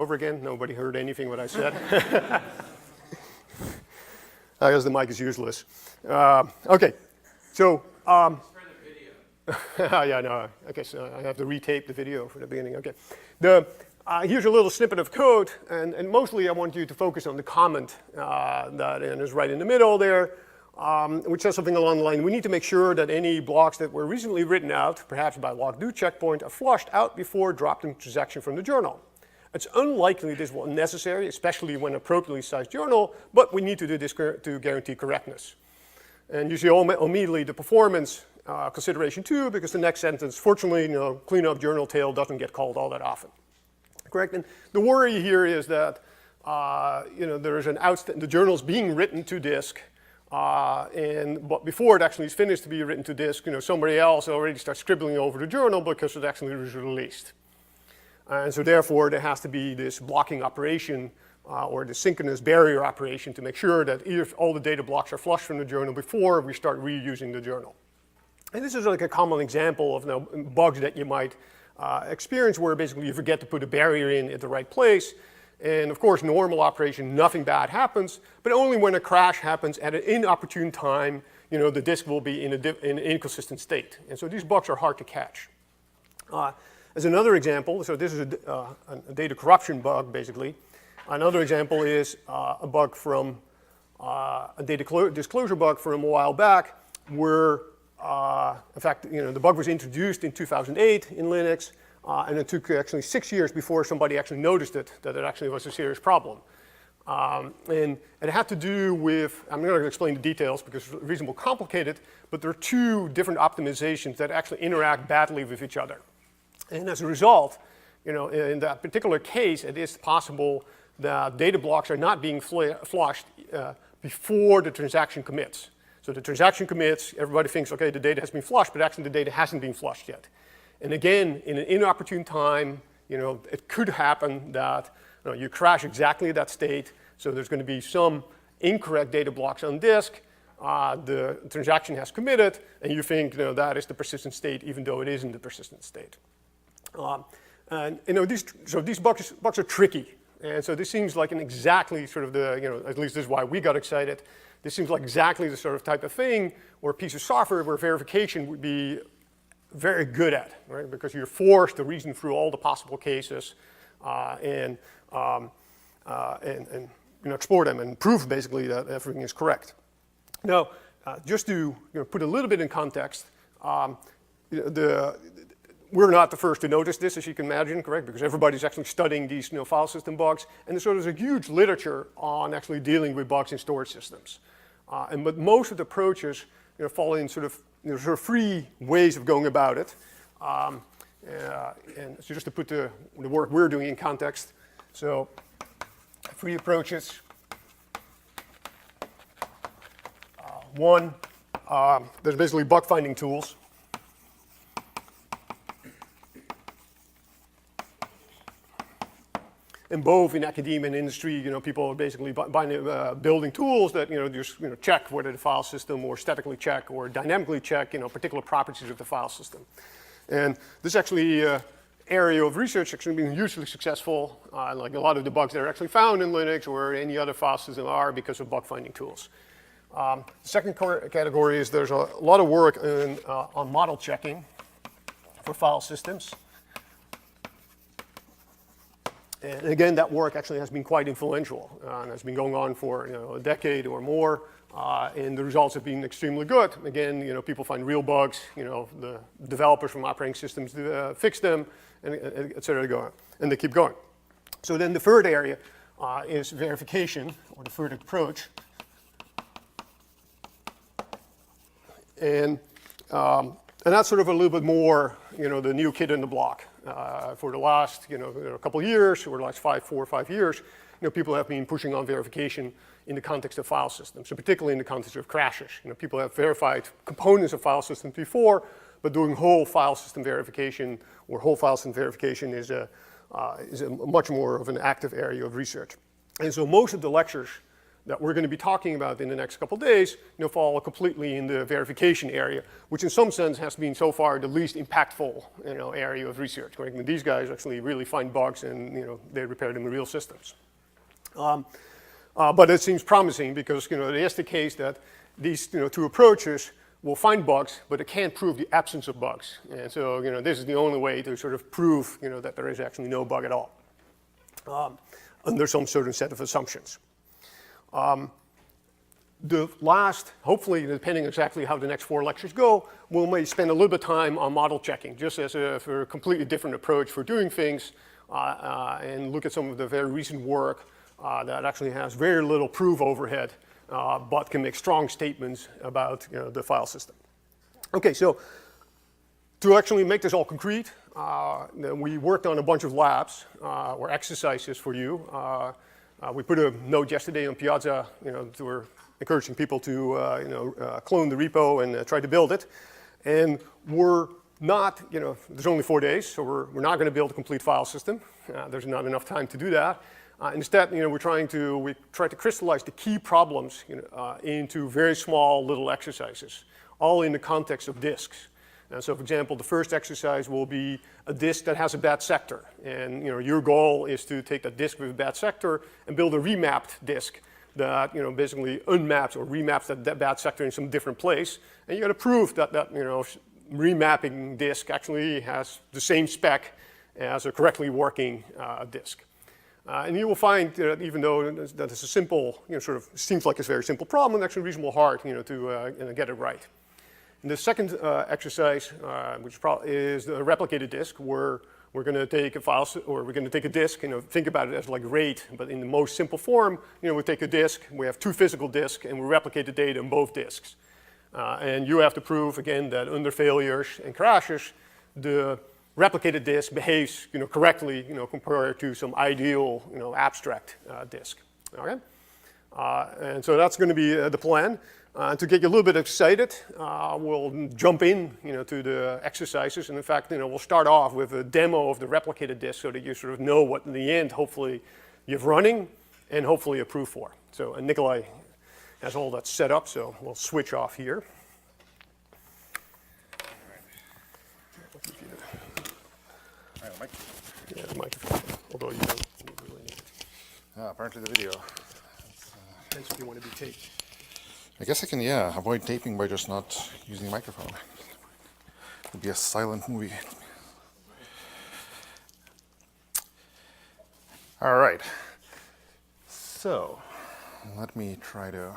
over again. Nobody heard anything what I said. I guess the mic is useless. Okay, so. Yeah, no. Okay, so I have to retape the video for the beginning. Okay, here's a little snippet of code, and mostly I want you to focus on the comment that is right in the middle there, which says something along the line: we need to make sure that any blocks that were recently written out, perhaps by log-do checkpoint, are flushed out before dropping transaction from the journal. It's unlikely this will be necessary, especially when appropriately sized journal, but we need to do this to guarantee correctness. And you see immediately the performance consideration too, because the next sentence, fortunately, clean up journal tail doesn't get called all that often. Correct? And the worry here is that there is the journal is being written to disk, but before it actually is finished to be written to disk, somebody else already starts scribbling over the journal because it actually was released. And so therefore, there has to be this blocking operation or the synchronous barrier operation to make sure that all the data blocks are flushed from the journal before we start reusing the journal. And this is like a common example of bugs that you might experience where basically you forget to put a barrier in at the right place. And of course, normal operation, nothing bad happens, but only when a crash happens at an inopportune time, the disk will be in an inconsistent state. And so these bugs are hard to catch. As another example, so this is a data corruption bug, basically. Another example is a bug from a data disclosure bug from a while back, where, in fact, the bug was introduced in 2008 in Linux, and it took actually 6 years before somebody actually noticed that it actually was a serious problem. And it had to do with, I'm not going to explain the details because it's reasonably complicated, but there are two different optimizations that actually interact badly with each other. And as a result, in that particular case, it is possible that data blocks are not being flushed before the transaction commits. So the transaction commits, everybody thinks, okay, the data has been flushed, but actually the data hasn't been flushed yet. And again, in an inopportune time, it could happen that you crash exactly at that state, so there's going to be some incorrect data blocks on disk, the transaction has committed, and you think that is the persistent state, even though it isn't the persistent state. And these bugs are tricky, and so this seems like an exactly sort of at least this is why we got excited. This seems like exactly the sort of type of thing or a piece of software where verification would be very good at, right? Because you're forced to reason through all the possible cases and explore them and prove basically that everything is correct. Now, just to put a little bit in context, we're not the first to notice this, as you can imagine, correct? Because everybody's actually studying these file system bugs. And so there's a huge literature on actually dealing with bugs in storage systems. But most of the approaches fall in sort of three ways of going about it. And so just to put the work we're doing in context. So 3 approaches. One, there's basically bug finding tools. And both in academia and industry, people are basically building tools that just check whether the file system, or statically check, or dynamically check particular properties of the file system. And this actually area of research has actually been hugely successful. Like a lot of the bugs that are actually found in Linux or any other file system are because of bug finding tools. The second category is there's a lot of work on model checking for file systems. And again, that work actually has been quite influential and has been going on for a decade or more, and the results have been extremely good. Again, people find real bugs. The developers from operating systems fix them, and et cetera, and they keep going. So then the third area is verification, or the third approach, and that's sort of a little bit more, the new kid in the block. For the last, couple of years, or the last 4 or 5 years, people have been pushing on verification in the context of file systems, so particularly in the context of crashes. People have verified components of file systems before, but doing whole file system verification or whole file system verification is a much more of an active area of research. And so most of the lectures that we're going to be talking about in the next couple of days, fall completely in the verification area, which in some sense has been so far the least impactful, area of research. Right? These guys actually really find bugs and, they repair them in real systems. But it seems promising because, it is the case that these, two approaches will find bugs, but it can't prove the absence of bugs. And so, this is the only way to sort of prove, that there is actually no bug at all, under some certain set of assumptions. The last, hopefully, depending exactly how the next 4 lectures go, we'll maybe spend a little bit of time on model checking, just as for a completely different approach for doing things, and look at some of the very recent work that actually has very little proof overhead, but can make strong statements about the file system. Okay, so to actually make this all concrete, we worked on a bunch of labs or exercises for you. We put a note yesterday on Piazza, we're encouraging people to, clone the repo and try to build it. And we're not, there's only 4 days, so we're not going to build a complete file system. There's not enough time to do that. Instead, we try to crystallize the key problems into very small little exercises, all in the context of disks. And so, for example, the first exercise will be a disk that has a bad sector. And your goal is to take that disk with a bad sector and build a remapped disk that basically unmaps or remaps that bad sector in some different place. And you got to prove that remapping disk actually has the same spec as a correctly working disk. And you will find that even though that is a simple, sort of seems like it's a very simple problem, it's actually reasonably hard, to get it right. And the second exercise, which is the replicated disk, where we're going to take a file, or we're going to take a disk, think about it as like RAID, but in the most simple form, we take a disk, we have 2 physical disks, and we replicate the data on both disks. And you have to prove, again, that under failures and crashes, the replicated disk behaves, correctly, compared to some ideal, abstract disk. Okay? And so that's going to be the plan. To get you a little bit excited, we'll jump in, to the exercises. And in fact, we'll start off with a demo of the replicated disk so that you sort of know what in the end, hopefully, you have running and hopefully a proof for. So Nikolai has all that set up, so we'll switch off here. Yeah, the microphone, although you don't really need it. Apparently the video. Depends if you want to be taped. I guess I can, avoid taping by just not using the microphone. It would be a silent movie. All right. So, let me try to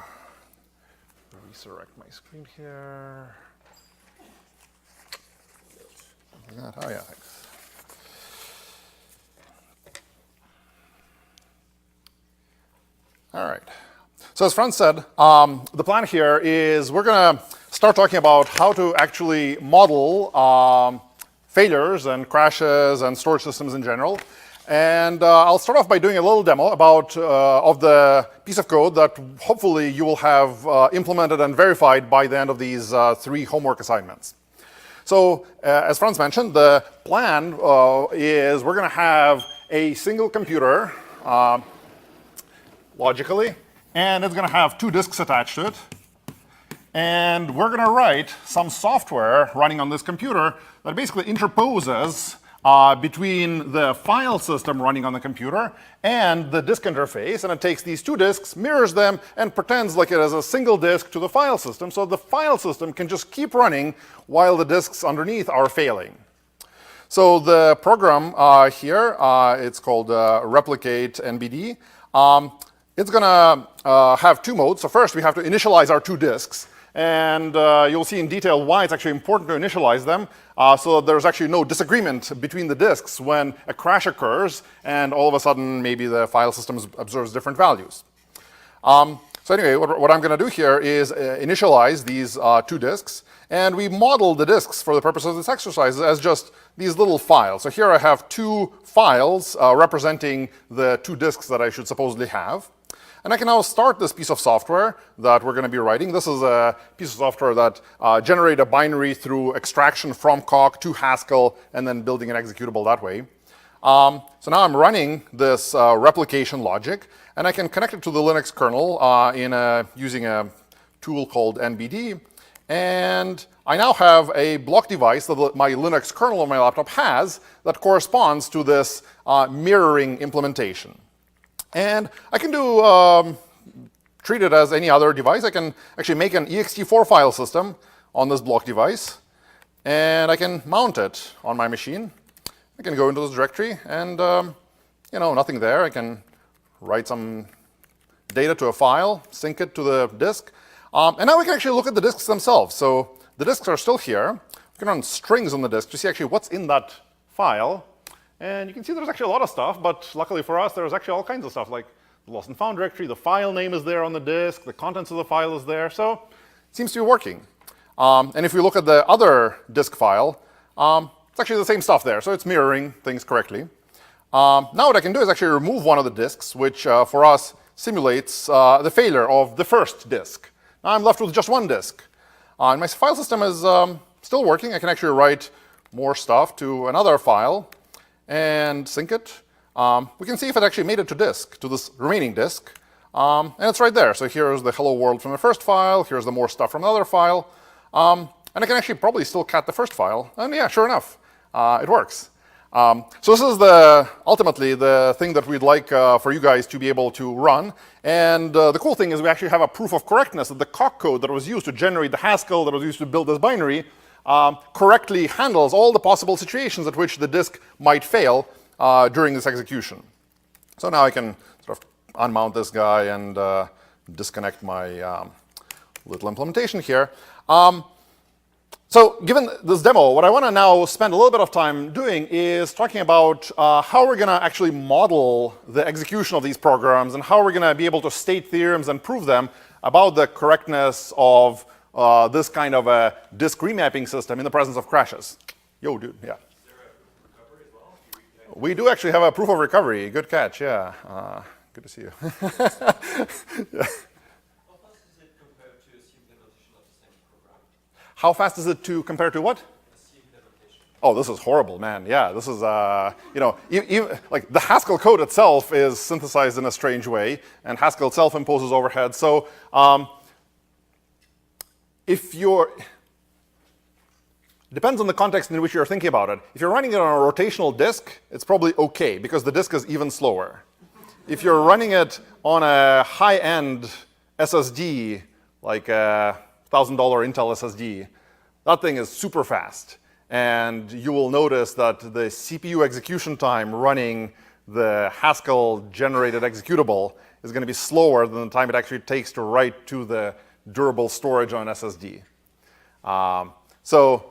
resurrect my screen here. Something like that. Oh, yeah, thanks. All right. So as Franz said, the plan here is we're going to start talking about how to actually model failures and crashes and storage systems in general. And I'll start off by doing a little demo about of the piece of code that hopefully you will have implemented and verified by the end of these 3 homework assignments. So as Franz mentioned, the plan is we're going to have a single computer logically, and it's going to have 2 disks attached to it. And we're going to write some software running on this computer that basically interposes between the file system running on the computer and the disk interface. And it takes these 2 disks, mirrors them, and pretends like it is a single disk to the file system. So the file system can just keep running while the disks underneath are failing. So the program here, it's called replicate NBD. It's going to have 2 modes. So first, we have to initialize our 2 disks. And you'll see in detail why it's actually important to initialize them so that there's actually no disagreement between the disks when a crash occurs and all of a sudden maybe the file system observes different values. So anyway, what I'm going to do here is initialize these 2 disks. And we model the disks for the purpose of this exercise as just these little files. So here I have 2 files representing the 2 disks that I should supposedly have. And I can now start this piece of software that we're going to be writing. This is a piece of software that generates a binary through extraction from Coq to Haskell and then building an executable that way. So now I'm running this replication logic, and I can connect it to the Linux kernel using a tool called NBD. And I now have a block device that my Linux kernel on my laptop has that corresponds to this mirroring implementation. And I can treat it as any other device. I can actually make an ext4 file system on this block device, and I can mount it on my machine. I can go into this directory, and nothing there. I can write some data to a file, sync it to the disk, and now we can actually look at the disks themselves. So the disks are still here. We can run strings on the disk to see actually what's in that file. And you can see there's actually a lot of stuff, but luckily for us, there's actually all kinds of stuff, like the lost and found directory, the file name is there on the disk, the contents of the file is there, so it seems to be working. And if we look at the other disk file, it's actually the same stuff there, so it's mirroring things correctly. Now what I can do is actually remove one of the disks, which for us simulates the failure of the first disk. Now I'm left with just one disk. And my file system is still working. I can actually write more stuff to another file and sync it. We can see if it actually made it to disk, to this remaining disk. And it's right there. So here's the hello world from the first file. Here's the more stuff from another file. And I can actually probably still cat the first file. And yeah, sure enough, it works. So this is ultimately the thing that we'd like for you guys to be able to run. And the cool thing is we actually have a proof of correctness that the Coq code that was used to generate the Haskell, that was used to build this binary, correctly handles all the possible situations at which the disk might fail during this execution. So now I can sort of unmount this guy and disconnect my little implementation here. So given this demo, what I want to now spend a little bit of time doing is talking about how we're going to actually model the execution of these programs and how we're going to be able to state theorems and prove them about the correctness of this kind of a disk remapping system in the presence of crashes. Yo, dude, yeah. Is there a recovery as well? We do actually have a proof of recovery. Good catch, yeah. Good to see you. Yeah. How fast is it compared to the same program? How fast is it to compare to what? C implementation. Oh, this is horrible, man. Yeah, this is, like the Haskell code itself is synthesized in a strange way, and Haskell itself imposes overhead. So depends on the context in which you're thinking about it. If you're running it on a rotational disk, it's probably okay, because the disk is even slower. If you're running it on a high-end SSD, like a $1,000 Intel SSD, that thing is super fast. And you will notice that the CPU execution time running the Haskell-generated executable is going to be slower than the time it actually takes to write to the durable storage on an SSD. So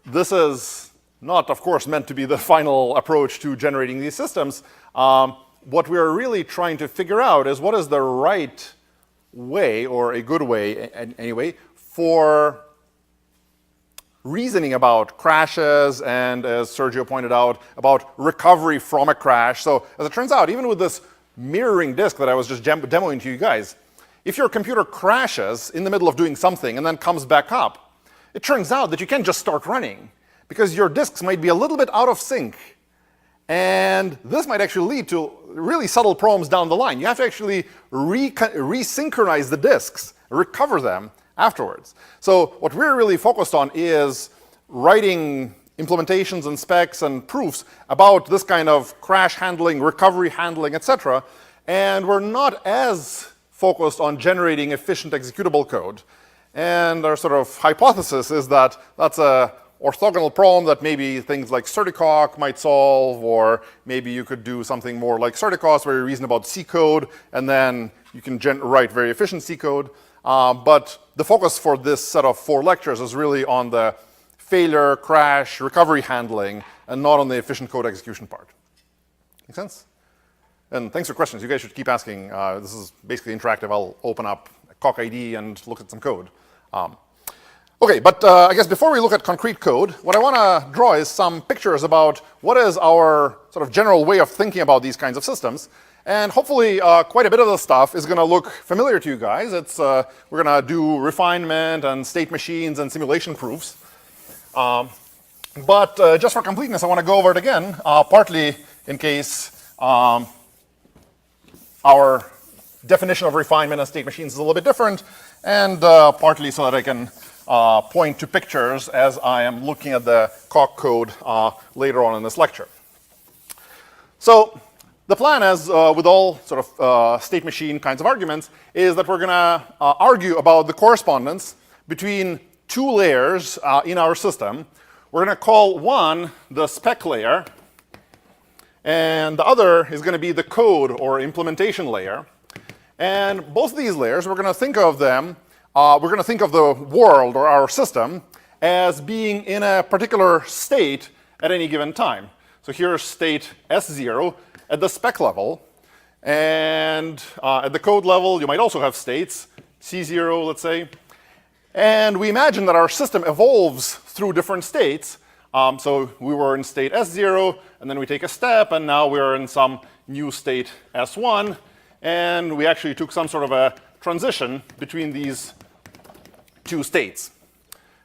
this is not, of course, meant to be the final approach to generating these systems. What we're really trying to figure out is what is the right way, or a good way anyway, for reasoning about crashes and, as Sergio pointed out, about recovery from a crash. So as it turns out, even with this mirroring disk that I was just demoing to you guys, if your computer crashes in the middle of doing something and then comes back up, it turns out that you can't just start running, because your disks might be a little bit out of sync. And this might actually lead to really subtle problems down the line. You have to actually resynchronize the disks, recover them afterwards. So what we're really focused on is writing implementations and specs and proofs about this kind of crash handling, recovery handling, etc. And we're not as focused on generating efficient executable code. And our sort of hypothesis is that that's a orthogonal problem that maybe things like Certicock might solve, or maybe you could do something more like Certicos where you reason about C code and then you can write very efficient C code. But the focus for this set of 4 lectures is really on the failure, crash, recovery handling, and not on the efficient code execution part. Make sense? And thanks for questions. You guys should keep asking. This is basically interactive. I'll open up Coq ID and look at some code. Okay, but I guess before we look at concrete code, what I want to draw is some pictures about what is our sort of general way of thinking about these kinds of systems. And hopefully quite a bit of the stuff is going to look familiar to you guys. We're going to do refinement and state machines and simulation proofs. But just for completeness, I want to go over it again, partly in case our definition of refinement and state machines is a little bit different, and partly so that I can point to pictures as I am looking at the Coq code later on in this lecture. So the plan, as with all sort of state machine kinds of arguments, is that we're going to argue about the correspondence between two layers in our system. We're going to call one the spec layer, and the other is going to be the code or implementation layer. And both of these layers, we're going to think of them, we're going to think of the world or our system as being in a particular state at any given time. So here's state S0 at the spec level, and at the code level, you might also have states, C0, let's say. And we imagine that our system evolves through different states. So we were in state S0, and then we take a step, and now we're in some new state S1. And we actually took some sort of a transition between these two states.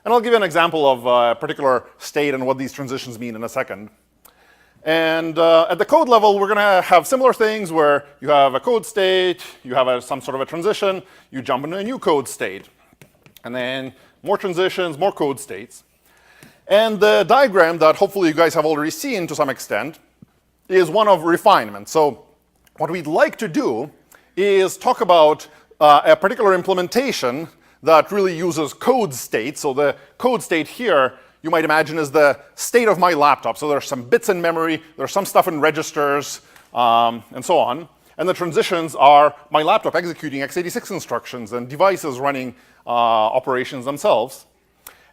And I'll give you an example of a particular state and what these transitions mean in a second. And at the code level, we're going to have similar things where you have a code state, you have some sort of a transition, you jump into a new code state. And then more transitions, more code states. And the diagram that hopefully you guys have already seen to some extent is one of refinement. So what we'd like to do is talk about a particular implementation that really uses code state. So the code state here, you might imagine, is the state of my laptop. So there's some bits in memory, there's some stuff in registers, and so on. And the transitions are my laptop executing x86 instructions and devices running operations themselves.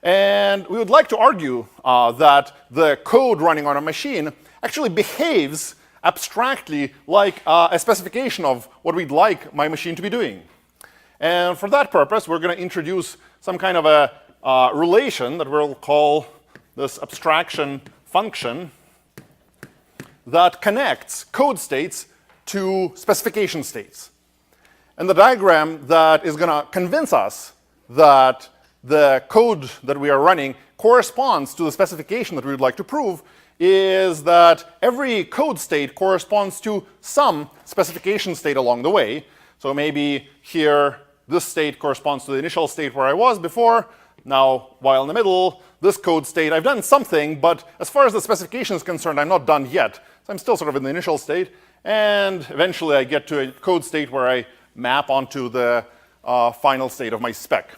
And we would like to argue that the code running on a machine actually behaves abstractly like a specification of what we'd like my machine to be doing. And for that purpose, we're going to introduce some kind of a relation that we'll call this abstraction function that connects code states to specification states. And the diagram that is going to convince us that the code that we are running corresponds to the specification that we would like to prove is that every code state corresponds to some specification state along the way. So maybe here, this state corresponds to the initial state where I was before. Now, while in the middle, this code state, I've done something, but as far as the specification is concerned, I'm not done yet. So I'm still sort of in the initial state. And eventually, I get to a code state where I map onto the final state of my spec.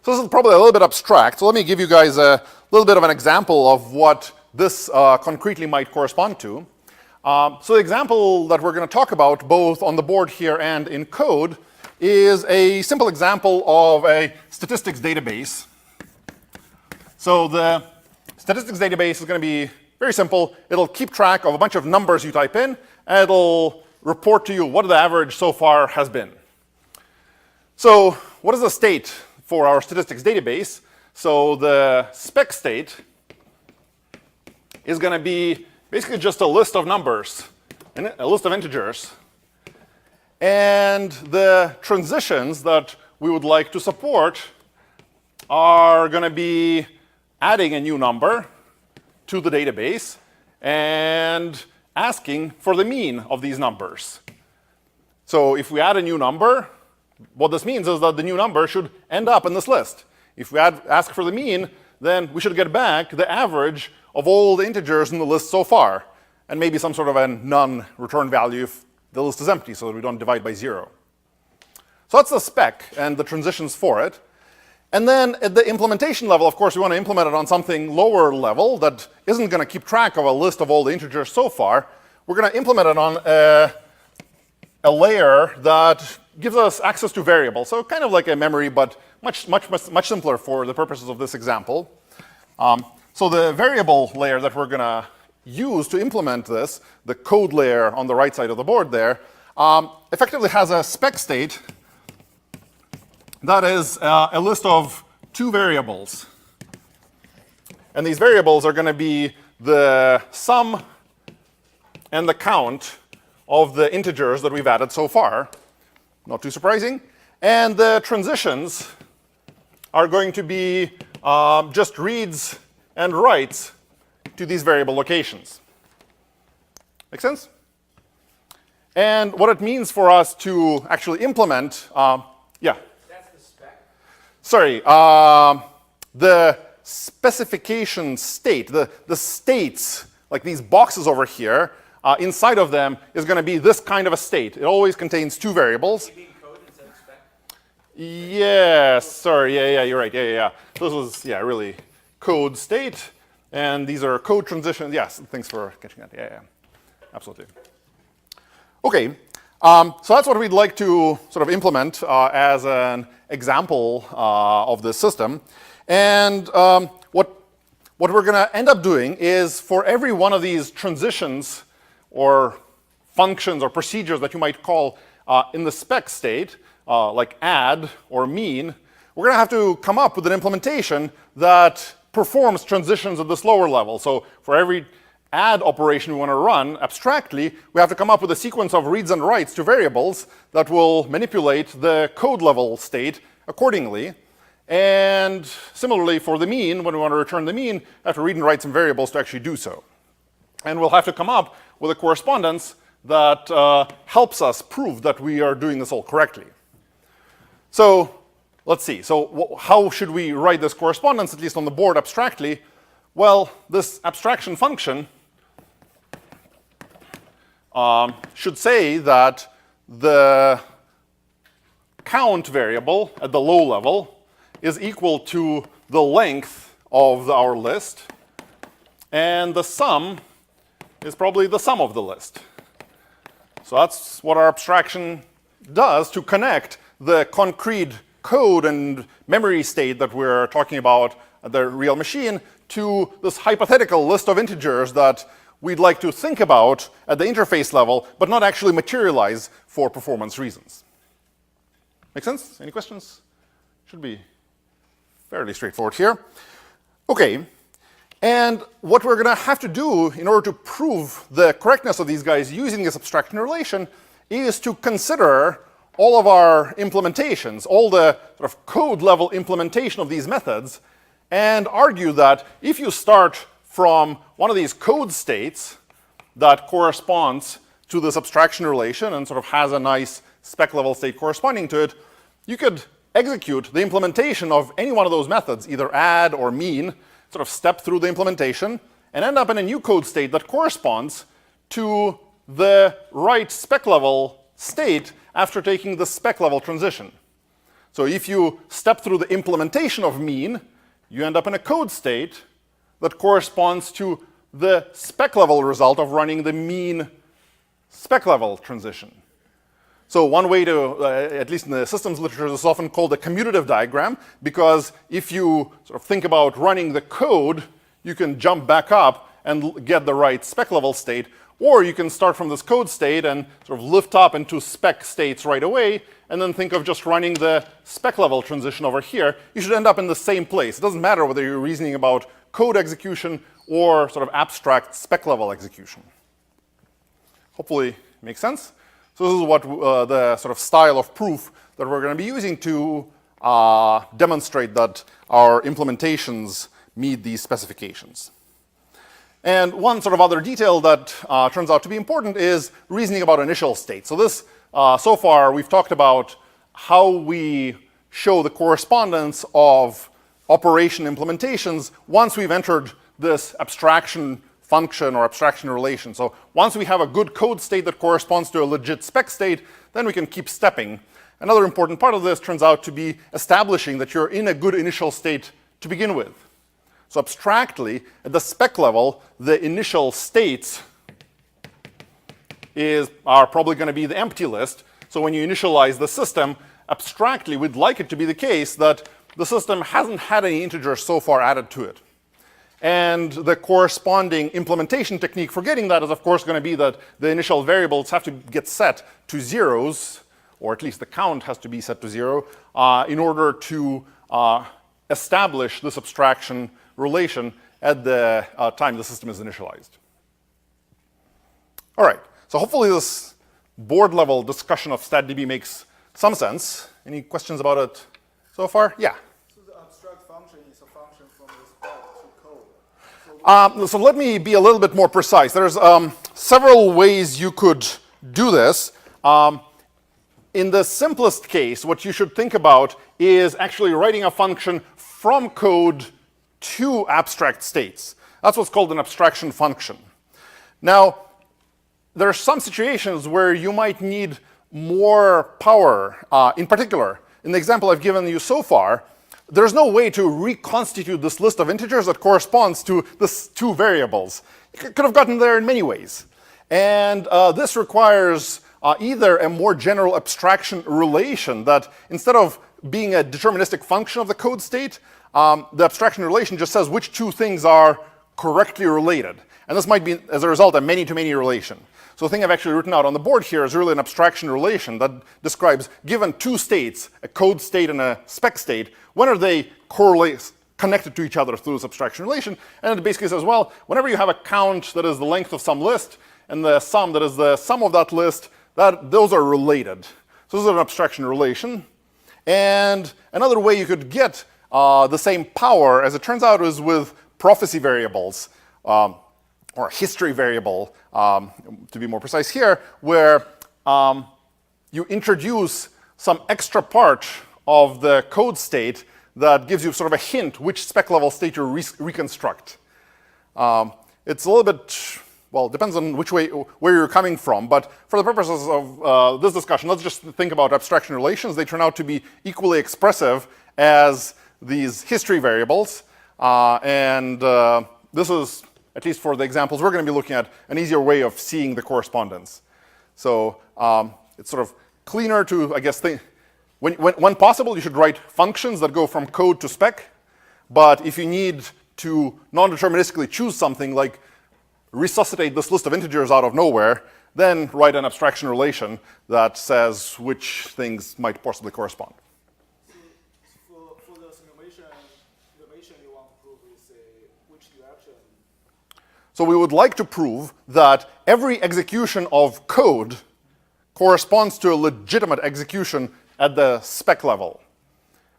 So this is probably a little bit abstract. So let me give you guys a little bit of an example of what this concretely might correspond to. So the example that we're going to talk about, both on the board here and in code, is a simple example of a statistics database. So the statistics database is going to be very simple. It'll keep track of a bunch of numbers you type in, and it'll report to you what the average so far has been. So what is the state for our statistics database? So the spec state is going to be basically just a list of numbers, and a list of integers. And the transitions that we would like to support are going to be adding a new number to the database and asking for the mean of these numbers. So if we add a new number, what this means is that the new number should end up in this list. If we ask for the mean, then we should get back the average of all the integers in the list so far, and maybe some sort of a none return value if the list is empty so that we don't divide by 0. So that's the spec and the transitions for it. And then at the implementation level, of course, we want to implement it on something lower level that isn't going to keep track of a list of all the integers so far. We're going to implement it on a layer that gives us access to variables. So kind of like a memory, but much simpler for the purposes of this example. So the variable layer that we're going to use to implement this, the code layer on the right side of the board there, effectively has a spec state that is a list of two variables. And these variables are going to be the sum and the count of the integers that we've added so far. Not too surprising. And the transitions are going to be just reads and writes to these variable locations. Make sense? And what it means for us to actually implement, yeah? That's the spec? Sorry, the specification state, the states, like these boxes over here, inside of them is going to be this kind of a state. It always contains two variables. You mean code instead of spec? Yes, sorry, yeah, you're right, yeah. This was, really code state, and these are code transitions. Yes, thanks for catching that, yeah, absolutely. Okay, so that's what we'd like to sort of implement as an example of this system. And what we're going to end up doing is for every one of these transitions or functions or procedures that you might call in the spec state, like add or mean, we're going to have to come up with an implementation that performs transitions at this lower level. So for every add operation we want to run abstractly, we have to come up with a sequence of reads and writes to variables that will manipulate the code level state accordingly. And similarly for the mean, when we want to return the mean, we have to read and write some variables to actually do so. And we'll have to come up with a correspondence that helps us prove that we are doing this all correctly. So let's see. So how should we write this correspondence, at least on the board abstractly? Well, this abstraction function should say that the count variable at the low level is equal to the length of our list, and the sum is probably the sum of the list. So that's what our abstraction does to connect the concrete code and memory state that we're talking about at the real machine to this hypothetical list of integers that we'd like to think about at the interface level, but not actually materialize for performance reasons. Make sense? Any questions? Should be fairly straightforward here. Okay, and what we're going to have to do in order to prove the correctness of these guys using this abstraction relation is to consider all of our implementations, all the sort of code level implementation of these methods, and argue that if you start from one of these code states that corresponds to this abstraction relation and sort of has a nice spec level state corresponding to it, you could execute the implementation of any one of those methods, either add or mean, sort of step through the implementation and end up in a new code state that corresponds to the right spec level state after taking the spec level transition. So if you step through the implementation of mean, you end up in a code state that corresponds to the spec level result of running the mean spec level transition. So one way to, at least in the systems literature, this is often called a commutative diagram, because if you sort of think about running the code, you can jump back up and get the right spec level state, or you can start from this code state and sort of lift up into spec states right away, and then think of just running the spec level transition over here. You should end up in the same place. It doesn't matter whether you're reasoning about code execution or sort of abstract spec level execution. Hopefully makes sense. So this is what the sort of style of proof that we're going to be using to demonstrate that our implementations meet these specifications. And one sort of other detail that turns out to be important is reasoning about initial state. So this, so far, we've talked about how we show the correspondence of operation implementations once we've entered this abstraction function or abstraction relation. So once we have a good code state that corresponds to a legit spec state, then we can keep stepping. Another important part of this turns out to be establishing that you're in a good initial state to begin with. So abstractly, at the spec level, the initial states are probably going to be the empty list. So when you initialize the system, abstractly, we'd like it to be the case that the system hasn't had any integers so far added to it. And the corresponding implementation technique for getting that is, of course, going to be that the initial variables have to get set to zeros, or at least the count has to be set to 0, in order to establish this abstraction relation at the time the system is initialized. All right, so hopefully this board level discussion of StatDB makes some sense. Any questions about it so far? Yeah? So the abstract function is a function from the spec to code. So let me be a little bit more precise. There's several ways you could do this. In the simplest case, what you should think about is actually writing a function from code to abstract states. That's what's called an abstraction function. Now, there are some situations where you might need more power. In particular, in the example I've given you so far, there's no way to reconstitute this list of integers that corresponds to these two variables. You could have gotten there in many ways. And this requires either a more general abstraction relation that instead of being a deterministic function of the code state, the abstraction relation just says which two things are correctly related. And this might be, as a result, a many-to-many relation. So the thing I've actually written out on the board here is really an abstraction relation that describes, given two states, a code state and a spec state, when are they connected to each other through this abstraction relation? And it basically says, well, whenever you have a count that is the length of some list, and the sum that is the sum of that list, those are related. So this is an abstraction relation. And another way you could get the same power, as it turns out, is with prophecy variables, or a history variable, to be more precise here, where you introduce some extra part of the code state that gives you sort of a hint which spec level state you reconstruct. It's a little bit, well, it depends on where you're coming from, but for the purposes of this discussion, let's just think about abstraction relations. They turn out to be equally expressive as these history variables, and this is, at least for the examples we're going to be looking at, an easier way of seeing the correspondence. So it's sort of cleaner to, I guess, think. When possible, you should write functions that go from code to spec. But if you need to non-deterministically choose something like resuscitate this list of integers out of nowhere, then write an abstraction relation that says which things might possibly correspond. For the simulation you want to prove is which direction? So we would like to prove that every execution of code corresponds to a legitimate execution at the spec level.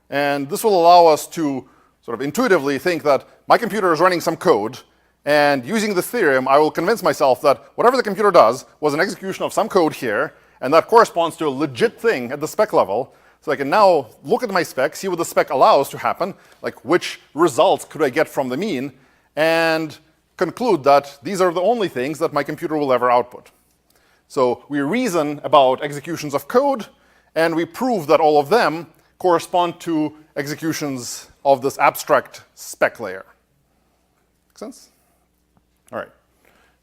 And this will allow us to sort of intuitively think that my computer is running some code, and using the theorem, I will convince myself that whatever the computer does was an execution of some code here, and that corresponds to a legit thing at the spec level. So I can now look at my spec, see what the spec allows to happen, like which results could I get from the mean, and conclude that these are the only things that my computer will ever output. So we reason about executions of code, and we prove that all of them correspond to executions of this abstract spec layer. Make sense? All right.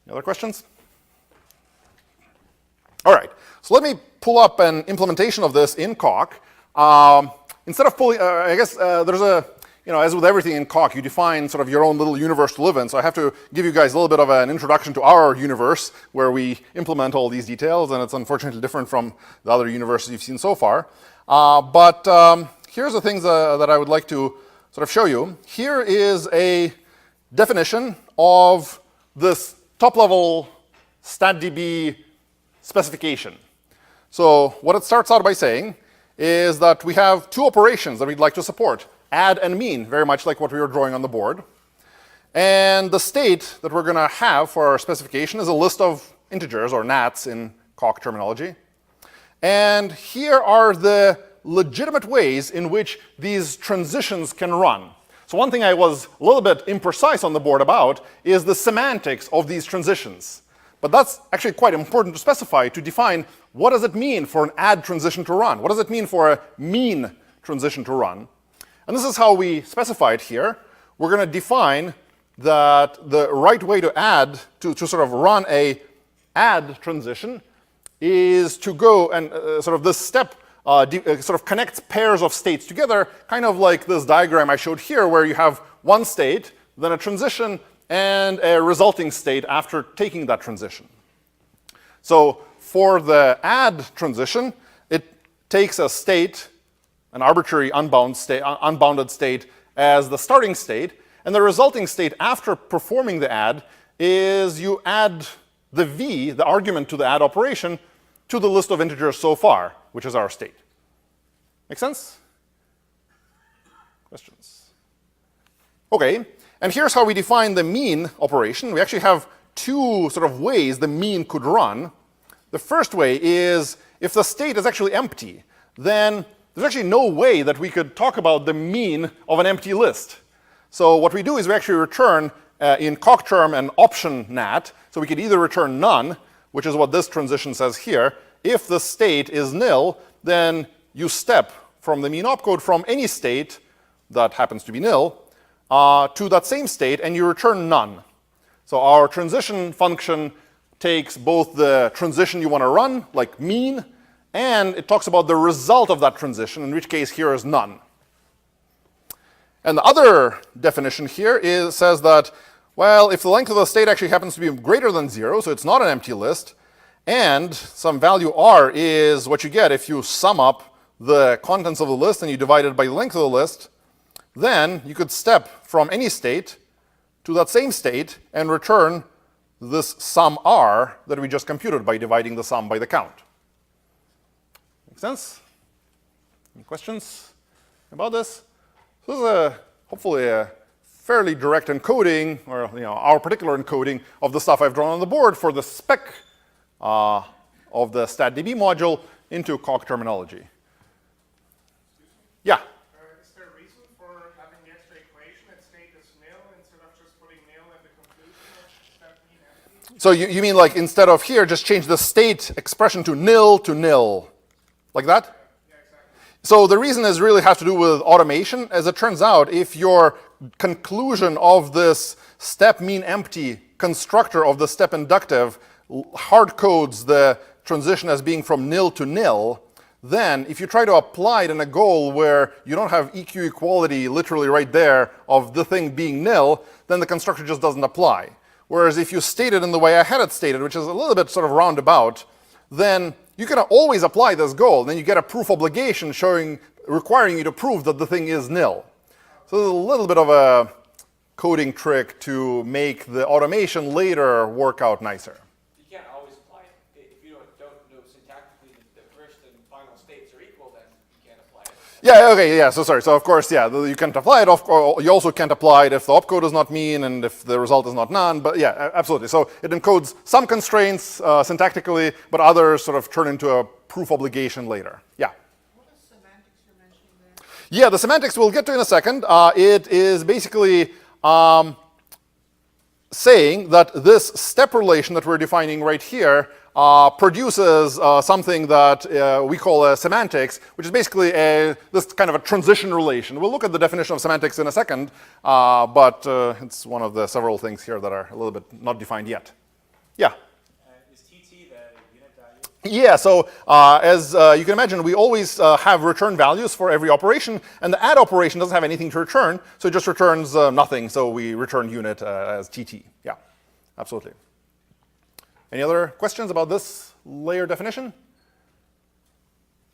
Any other questions? All right. So let me pull up an implementation of this in Coq. Instead of pulling, I guess there's a, as with everything in Coq, you define sort of your own little universe to live in. So I have to give you guys a little bit of an introduction to our universe where we implement all these details, and it's unfortunately different from the other universes you've seen so far. But here's the things that I would like to sort of show you. Here is a definition of this top-level StatDB specification. So what it starts out by saying is that we have two operations that we'd like to support, add and mean, very much like what we were drawing on the board. And the state that we're going to have for our specification is a list of integers, or nats in Coq terminology. And here are the legitimate ways in which these transitions can run. So one thing I was a little bit imprecise on the board about is the semantics of these transitions. But that's actually quite important to specify, to define what does it mean for an add transition to run? What does it mean for a mean transition to run? And this is how we specify it here. We're going to define that the right way to add, to sort of run a add transition is to go and sort of this step sort of connects pairs of states together, kind of like this diagram I showed here, where you have one state, then a transition, and a resulting state after taking that transition. So for the add transition, it takes a state, an arbitrary unbounded state, as the starting state, and the resulting state after performing the add is you add the v, the argument to the add operation, to the list of integers so far, which is our state. Make sense? Questions? Okay, And here's how we define the mean operation. We actually have two sort of ways the mean could run. The first way is if the state is actually empty, then there's actually no way that we could talk about the mean of an empty list. So what we do is we actually return in cockterm an option nat. So we could either return none, which is what this transition says here. If the state is nil, then you step from the mean opcode from any state that happens to be nil to that same state, and you return none. So our transition function takes both the transition you want to run, like mean, and it talks about the result of that transition, in which case here is none. And the other definition here says that, well, if the length of the state actually happens to be greater than 0, so it's not an empty list, and some value r is what you get if you sum up the contents of the list and you divide it by the length of the list, then you could step from any state to that same state and return this sum r that we just computed by dividing the sum by the count. Make sense? Any questions about this? So this is hopefully a fairly direct encoding, or our particular encoding of the stuff I've drawn on the board for the spec of the StatDB module into Coq terminology. Yeah? Is there a reason for having the extra equation at state is nil instead of just putting nil at the conclusion of step mean empty? So you mean like instead of here, just change the state expression to nil, like that? Yeah, exactly. So the reason is really has to do with automation. As it turns out, if your conclusion of this step mean empty constructor of the step inductive hard codes the transition as being from nil to nil, then if you try to apply it in a goal where you don't have EQ equality literally right there of the thing being nil, then the constructor just doesn't apply. Whereas if you state it in the way I had it stated, which is a little bit sort of roundabout, then you can always apply this goal. Then you get a proof obligation requiring you to prove that the thing is nil. So there's a little bit of a coding trick to make the automation later work out nicer. You can't always apply it. If you don't know syntactically the first and final states are equal, then you can't apply it. Yeah, okay, yeah, so sorry. So of course, yeah, you can't apply it. You also can't apply it if the opcode is not mean and if the result is not none. But yeah, absolutely. So it encodes some constraints syntactically, but others sort of turn into a proof obligation later. Yeah. What is semantics you're mentioning there? Yeah, the semantics we'll get to in a second. It is basically saying that this step relation that we're defining right here produces something that we call a semantics, which is basically this kind of a transition relation. We'll look at the definition of semantics in a second, but it's one of the several things here that are a little bit not defined yet. Yeah? Is TT the unit value? Yeah, so as you can imagine, we always have return values for every operation, and the add operation doesn't have anything to return, so it just returns nothing, so we return unit as TT. Yeah, absolutely. Any other questions about this layer definition?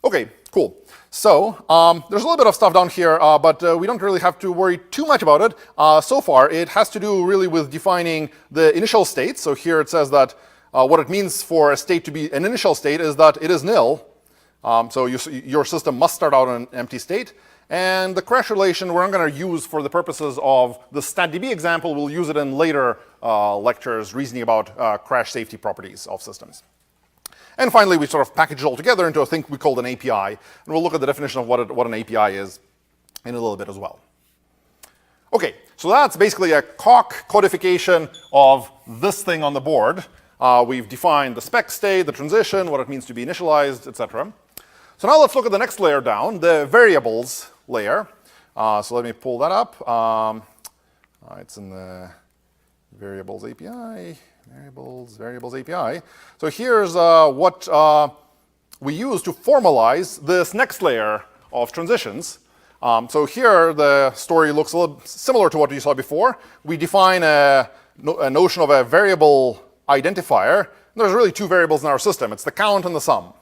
Okay, cool. So there's a little bit of stuff down here, but we don't really have to worry too much about it. So far, it has to do really with defining the initial state. So here it says that what it means for a state to be an initial state is that it is nil. So your system must start out in an empty state. And the crash relation we're not going to use for the purposes of the StatDB example. We'll use it in later lectures reasoning about crash safety properties of systems. And finally, we sort of package it all together into a thing we call an API. And we'll look at the definition of what an API is in a little bit as well. OK, so that's basically a Coq codification of this thing on the board. We've defined the spec state, the transition, what it means to be initialized, etc. So now let's look at the next layer down, the variables layer. So let me pull that up. It's in the variables API. Variables API. So here's what we use to formalize this next layer of transitions. So here the story looks a little similar to what you saw before. We define a notion of a variable identifier. There's really two variables in our system. It's the count and the sum.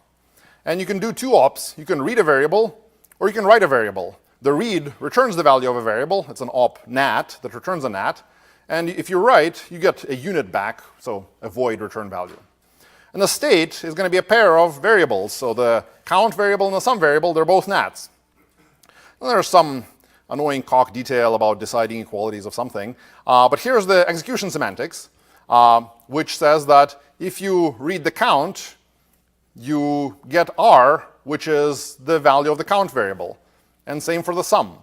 And you can do two ops. You can read a variable, or you can write a variable. The read returns the value of a variable. It's an op nat that returns a nat. And if you write, you get a unit back, so a void return value. And the state is going to be a pair of variables. So the count variable and the sum variable, they're both nats. And there are some annoying Coq detail about deciding equalities of something. But here's the execution semantics, which says that if you read the count, you get R, which is the value of the count variable. And same for the sum.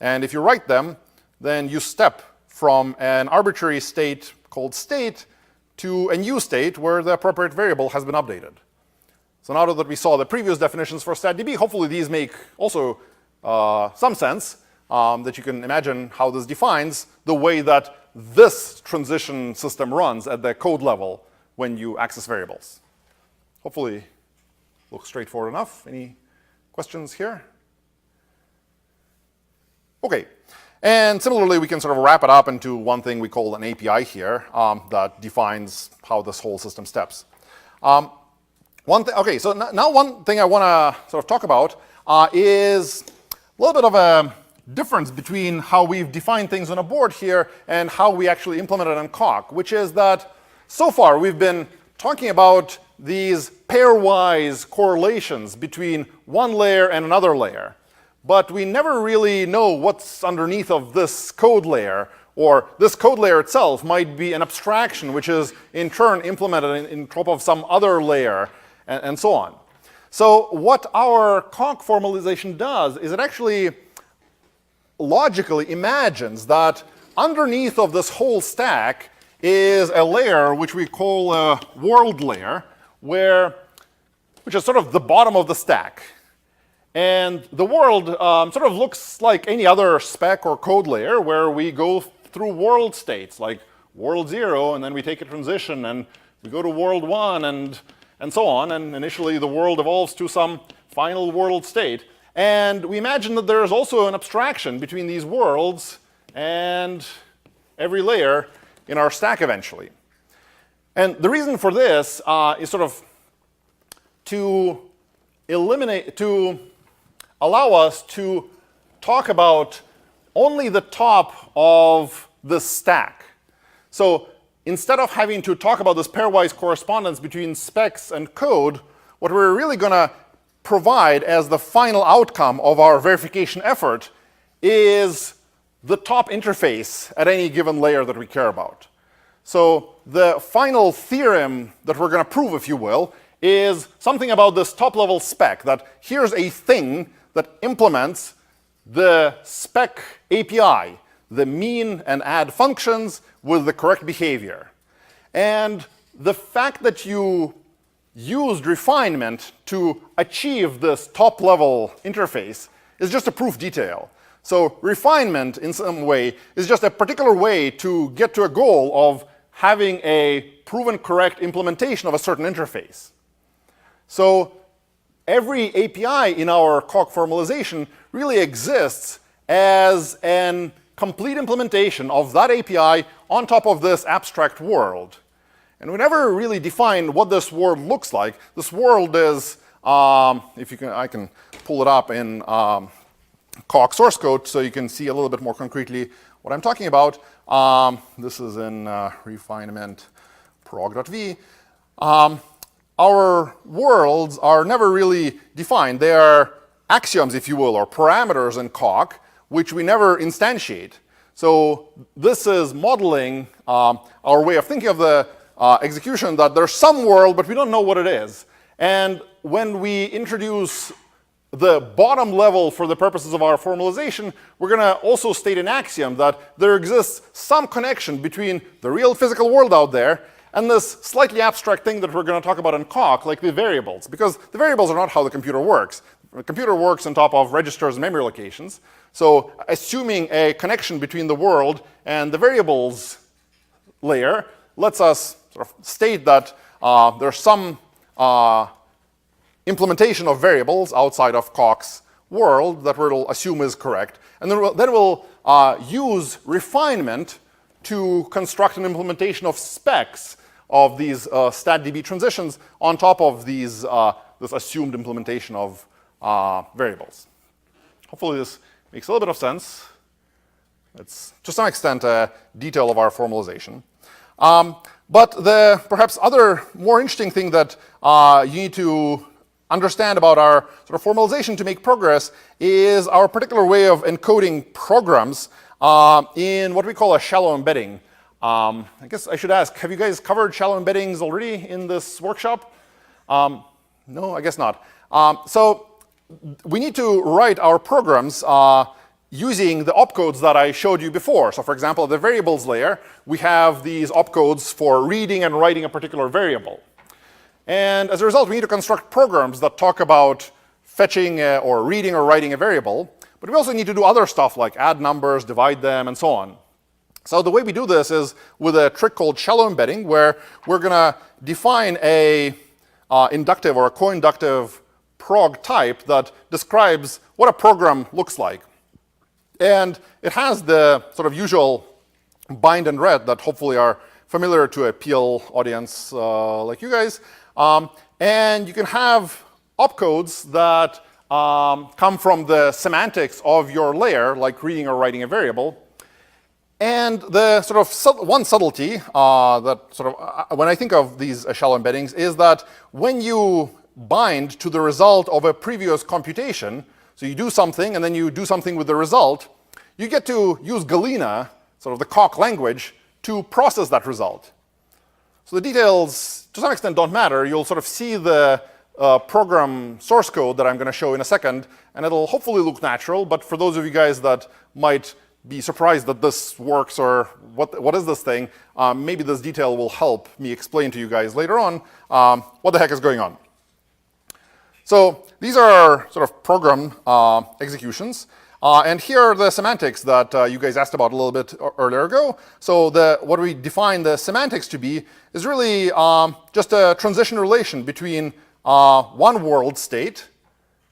And if you write them, then you step from an arbitrary state called state to a new state where the appropriate variable has been updated. So now that we saw the previous definitions for StatDB, hopefully these make also some sense, that you can imagine how this defines the way that this transition system runs at the code level when you access variables. Hopefully looks straightforward enough. Any questions here? OK. And similarly, we can sort of wrap it up into one thing we call an API here that defines how this whole system steps. OK, so now one thing I want to sort of talk about is a little bit of a difference between how we've defined things on a board here and how we actually implement it on Coq, which is that so far we've been talking about these pairwise correlations between one layer and another layer. But we never really know what's underneath of this code layer, or this code layer itself might be an abstraction which is in turn implemented in top of some other layer, and so on. So what our Coq formalization does is it actually logically imagines that underneath of this whole stack is a layer which we call a world layer, which is sort of the bottom of the stack. And the world sort of looks like any other spec or code layer where we go through world states, like world 0, and then we take a transition, and we go to world 1, and so on. And initially, the world evolves to some final world state. And we imagine that there is also an abstraction between these worlds and every layer in our stack eventually. And the reason for this is sort of to allow us to talk about only the top of the stack. So instead of having to talk about this pairwise correspondence between specs and code, what we're really going to provide as the final outcome of our verification effort is the top interface at any given layer that we care about. So the final theorem that we're going to prove, if you will, is something about this top-level spec, that here's a thing that implements the spec API, the mean and add functions with the correct behavior. And the fact that you used refinement to achieve this top-level interface is just a proof detail. So refinement, in some way, is just a particular way to get to a goal of having a proven correct implementation of a certain interface. So every API in our Coq formalization really exists as a complete implementation of that API on top of this abstract world. And we never really define what this world looks like. This world is, if you can, I can pull it up in Coq source code so you can see a little bit more concretely what I'm talking about. This is in refinement prog.v. Our worlds are never really defined. They are axioms, if you will, or parameters in Coq, which we never instantiate. So this is modeling our way of thinking of the execution, that there's some world, but we don't know what it is. And when we introduce the bottom level for the purposes of our formalization, we're going to also state an axiom that there exists some connection between the real physical world out there and this slightly abstract thing that we're going to talk about in Coq, like the variables. Because the variables are not how the computer works. The computer works on top of registers and memory locations. So assuming a connection between the world and the variables layer lets us sort of state that there's some implementation of variables outside of Coq's world that we'll assume is correct. And then we'll use refinement to construct an implementation of specs of these StatDB transitions on top of these, this assumed implementation of variables. Hopefully this makes a little bit of sense. It's to some extent a detail of our formalization. But the perhaps other more interesting thing that you need to understand about our sort of formalization to make progress is our particular way of encoding programs in what we call a shallow embedding. I guess I should ask, have you guys covered shallow embeddings already in this workshop? No, I guess not. So we need to write our programs using the opcodes that I showed you before. So for example, at the variables layer, we have these opcodes for reading and writing a particular variable. And as a result, we need to construct programs that talk about fetching or reading or writing a variable. But we also need to do other stuff like add numbers, divide them, and so on. So the way we do this is with a trick called shallow embedding, where we're going to define a inductive or a co-inductive prog type that describes what a program looks like. And it has the sort of usual bind and ret that hopefully are familiar to a PL audience like you guys. And you can have opcodes that come from the semantics of your layer, like reading or writing a variable. And the sort of one subtlety that sort of, when I think of these shallow embeddings, is that when you bind to the result of a previous computation, so you do something and then you do something with the result, you get to use Galena, sort of the Coq language, to process that result. So the details, to some extent, don't matter. You'll sort of see the program source code that I'm going to show in a second, and it'll hopefully look natural. But for those of you guys that might be surprised that this works or what is this thing, maybe this detail will help me explain to you guys later on what the heck is going on. So these are sort of program executions. And here are the semantics that you guys asked about a little bit earlier ago. So what we define the semantics to be is really just a transition relation between one world state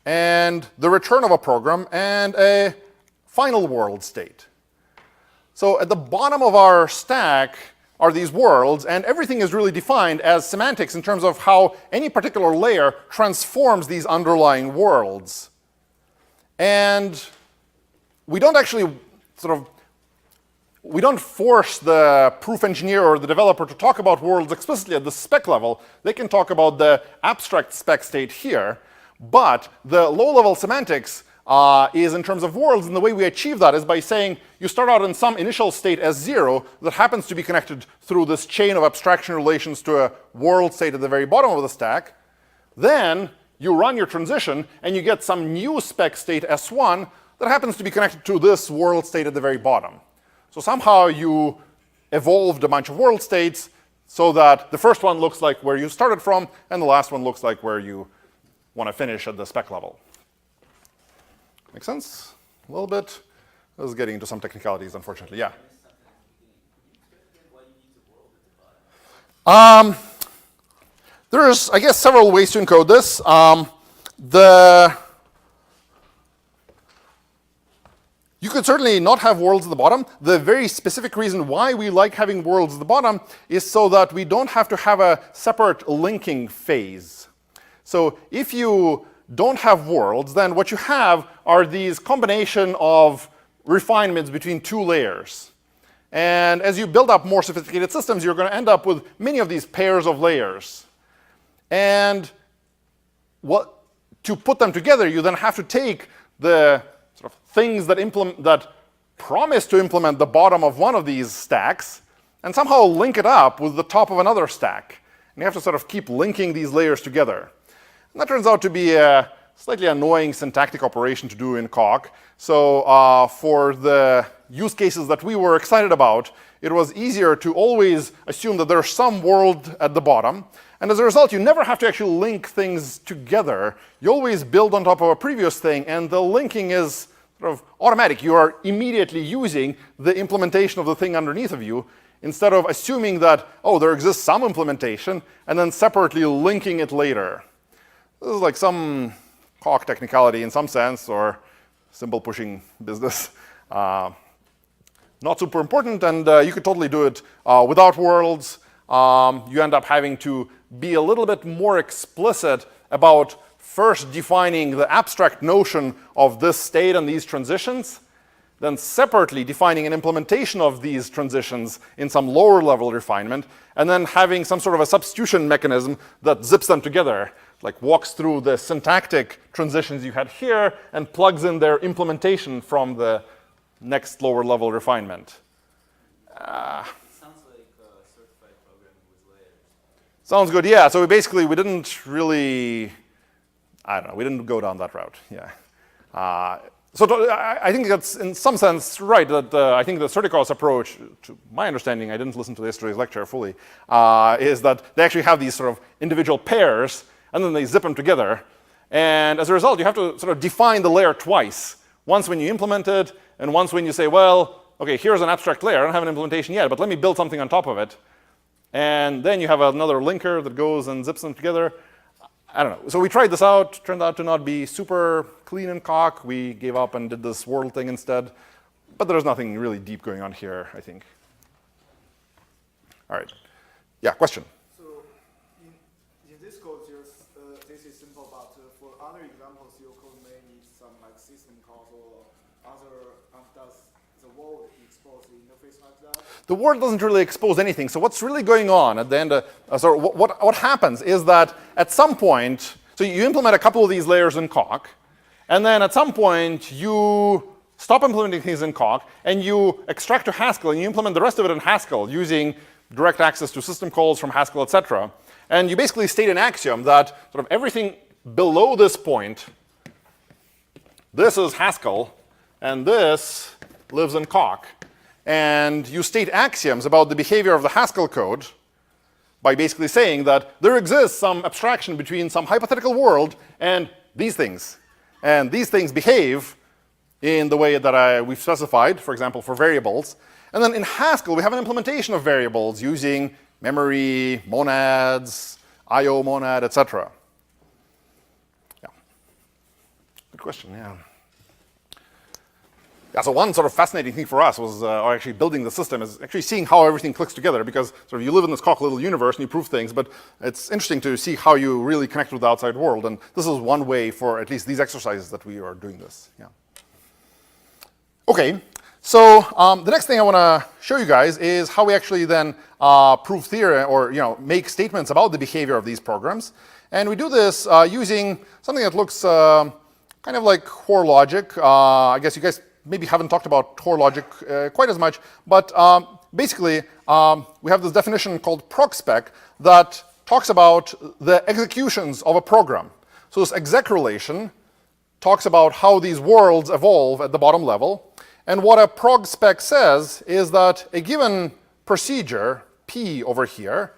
and the return of a program and a final world state. So at the bottom of our stack are these worlds, and everything is really defined as semantics in terms of how any particular layer transforms these underlying worlds. And we don't actually we don't force the proof engineer or the developer to talk about worlds explicitly at the spec level. They can talk about the abstract spec state here, but the low-level semantics is in terms of worlds, and the way we achieve that is by saying you start out in some initial state as 0 that happens to be connected through this chain of abstraction relations to a world state at the very bottom of the stack. Then you run your transition, and you get some new spec state S1 that happens to be connected to this world state at the very bottom. So somehow you evolved a bunch of world states so that the first one looks like where you started from, and the last one looks like where you want to finish at the spec level. Make sense? A little bit? This is getting into some technicalities, unfortunately. Yeah? There's, I guess, several ways to encode this. You could certainly not have worlds at the bottom. The very specific reason why we like having worlds at the bottom is so that we don't have to have a separate linking phase. So if you don't have worlds, then what you have are these combination of refinements between two layers. And as you build up more sophisticated systems, you're going to end up with many of these pairs of layers. And to put them together, you then have to take the sort of things that promise to implement the bottom of one of these stacks and somehow link it up with the top of another stack. And you have to sort of keep linking these layers together. And that turns out to be a slightly annoying syntactic operation to do in Coq. So for the use cases that we were excited about, it was easier to always assume that there's some world at the bottom. And as a result, you never have to actually link things together. You always build on top of a previous thing, and the linking is sort of automatic. You are immediately using the implementation of the thing underneath of you, instead of assuming that, oh, there exists some implementation, and then separately linking it later. This is like some Coq technicality in some sense, or symbol pushing business. Not super important, and you could totally do it without worlds. You end up having to be a little bit more explicit about first defining the abstract notion of this state and these transitions, then separately defining an implementation of these transitions in some lower level refinement, and then having some sort of a substitution mechanism that zips them together. like walks through the syntactic transitions you had here and plugs in their implementation from the next lower level refinement. Sounds like certified programming with layers. Sounds good, yeah. So we didn't really, I don't know, we didn't go down that route, yeah. I think that's in some sense right, that I think the Certicos approach, to my understanding, I didn't listen to yesterday's lecture fully, is that they actually have these sort of individual pairs, and then they zip them together. And as a result, you have to sort of define the layer twice. Once when you implement it, and once when you say, well, okay, here's an abstract layer. I don't have an implementation yet, but let me build something on top of it. And then you have another linker that goes and zips them together. I don't know. So we tried this out. Turned out to not be super clean and cock. We gave up and did this world thing instead. But there's nothing really deep going on here, I think. All right. Yeah, question? So in this code, this is simple, but for other examples, your code may need some like system calls or other, does the world expose the interface like that? The world doesn't really expose anything. So what's really going on at the end, so what happens is that at some point, so you implement a couple of these layers in Coq, and then at some point you stop implementing things in Coq, and you extract to Haskell, and you implement the rest of it in Haskell using direct access to system calls from Haskell, etc. And you basically state an axiom that sort of everything below this point, this is Haskell, and this lives in Coq. And you state axioms about the behavior of the Haskell code by basically saying that there exists some abstraction between some hypothetical world and these things. And these things behave in the way that we've specified, for example, for variables. And then in Haskell, we have an implementation of variables using memory, monads, IO monad, etc. Yeah. Good question, yeah. Yeah, so one sort of fascinating thing for us was, or actually building the system, is actually seeing how everything clicks together, because sort of you live in this Coq little universe and you prove things, but it's interesting to see how you really connect with the outside world. And this is one way for at least these exercises that we are doing this. Yeah. Okay, so the next thing I want to show you guys is how we actually then prove theory, or make statements about the behavior of these programs. And we do this using something that looks kind of like Hoare logic. I guess you guys maybe haven't talked about Hoare logic quite as much, but basically we have this definition called ProgSpec that talks about the executions of a program. So this exec relation talks about how these worlds evolve at the bottom level. And what a ProgSpec says is that a given procedure, P over here,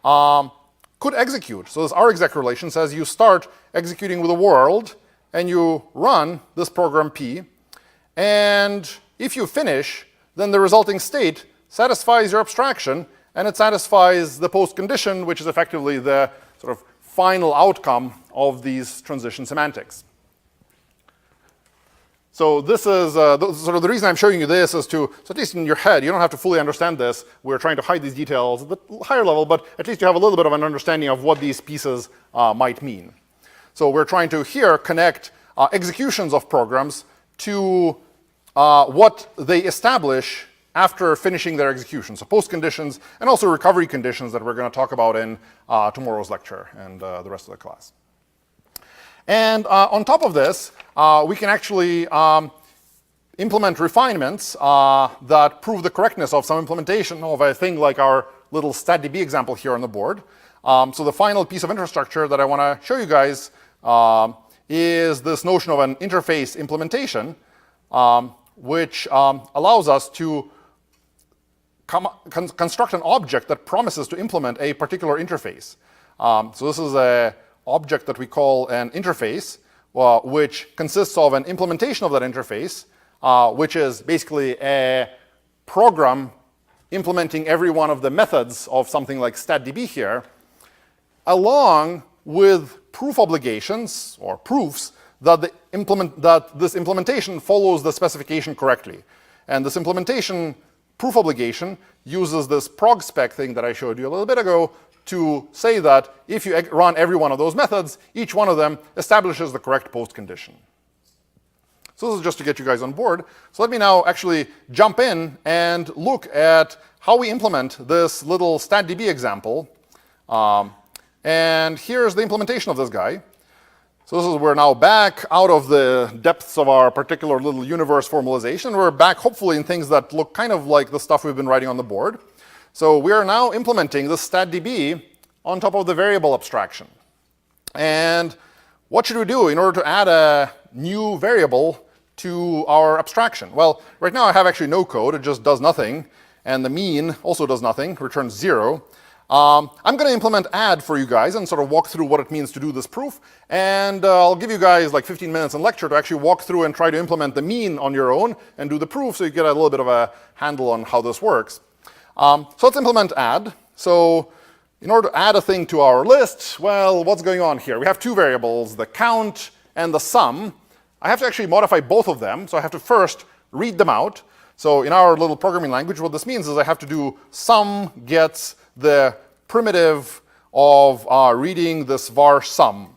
could execute. So this R-exec relation says you start executing with a world, and you run this program P. And if you finish, then the resulting state satisfies your abstraction, and it satisfies the post condition, which is effectively the sort of final outcome of these transition semantics. So this is sort of the reason I'm showing you this is to, so at least in your head, you don't have to fully understand this. We're trying to hide these details at the higher level, but at least you have a little bit of an understanding of what these pieces might mean. So we're trying to here connect executions of programs to what they establish after finishing their execution. So post conditions and also recovery conditions that we're going to talk about in tomorrow's lecture and the rest of the class. And on top of this, we can actually implement refinements that prove the correctness of some implementation of a thing like our little StatDB example here on the board. So the final piece of infrastructure that I want to show you guys is this notion of an interface implementation, which allows us to construct an object that promises to implement a particular interface. So this is an object that we call an interface, which consists of an implementation of that interface, which is basically a program implementing every one of the methods of something like StatDB here, along with proof obligations or proofs that this implementation follows the specification correctly. And this implementation proof obligation uses this ProgSpec thing that I showed you a little bit ago to say that if you run every one of those methods, each one of them establishes the correct post condition. So this is just to get you guys on board. So let me now actually jump in and look at how we implement this little StatDB example And here's the implementation of this guy. So this is, we're now back out of the depths of our particular little universe formalization. We're back hopefully in things that look kind of like the stuff we've been writing on the board. So we are now implementing the statDB on top of the variable abstraction. And what should we do in order to add a new variable to our abstraction? Well, right now I have actually no code. It just does nothing. And the mean also does nothing, returns 0. I'm going to implement add for you guys and sort of walk through what it means to do this proof. And I'll give you guys like 15 minutes in lecture to actually walk through and try to implement the mean on your own and do the proof so you get a little bit of a handle on how this works. So let's implement add. So in order to add a thing to our list, well, what's going on here? We have two variables, the count and the sum. I have to actually modify both of them. So I have to first read them out. So in our little programming language, what this means is I have to do sum gets the primitive of reading this var sum.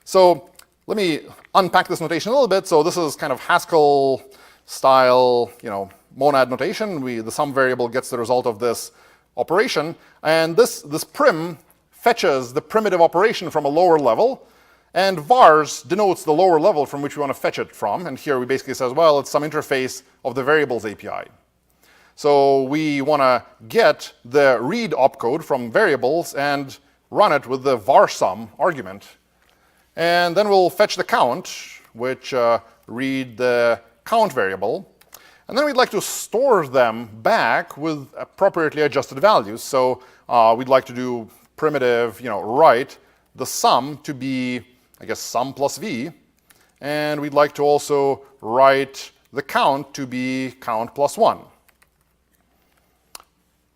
So let me unpack this notation a little bit. So this is kind of Haskell style, monad notation. The sum variable gets the result of this operation. And this prim fetches the primitive operation from a lower level. And vars denotes the lower level from which we want to fetch it from. And here we basically says, well, it's some interface of the variables API. So we want to get the read opcode from variables and run it with the var sum argument. And then we'll fetch the count, which read the count variable. And then we'd like to store them back with appropriately adjusted values. So we'd like to do primitive, write the sum to be, I guess, sum plus v. And we'd like to also write the count to be count plus 1.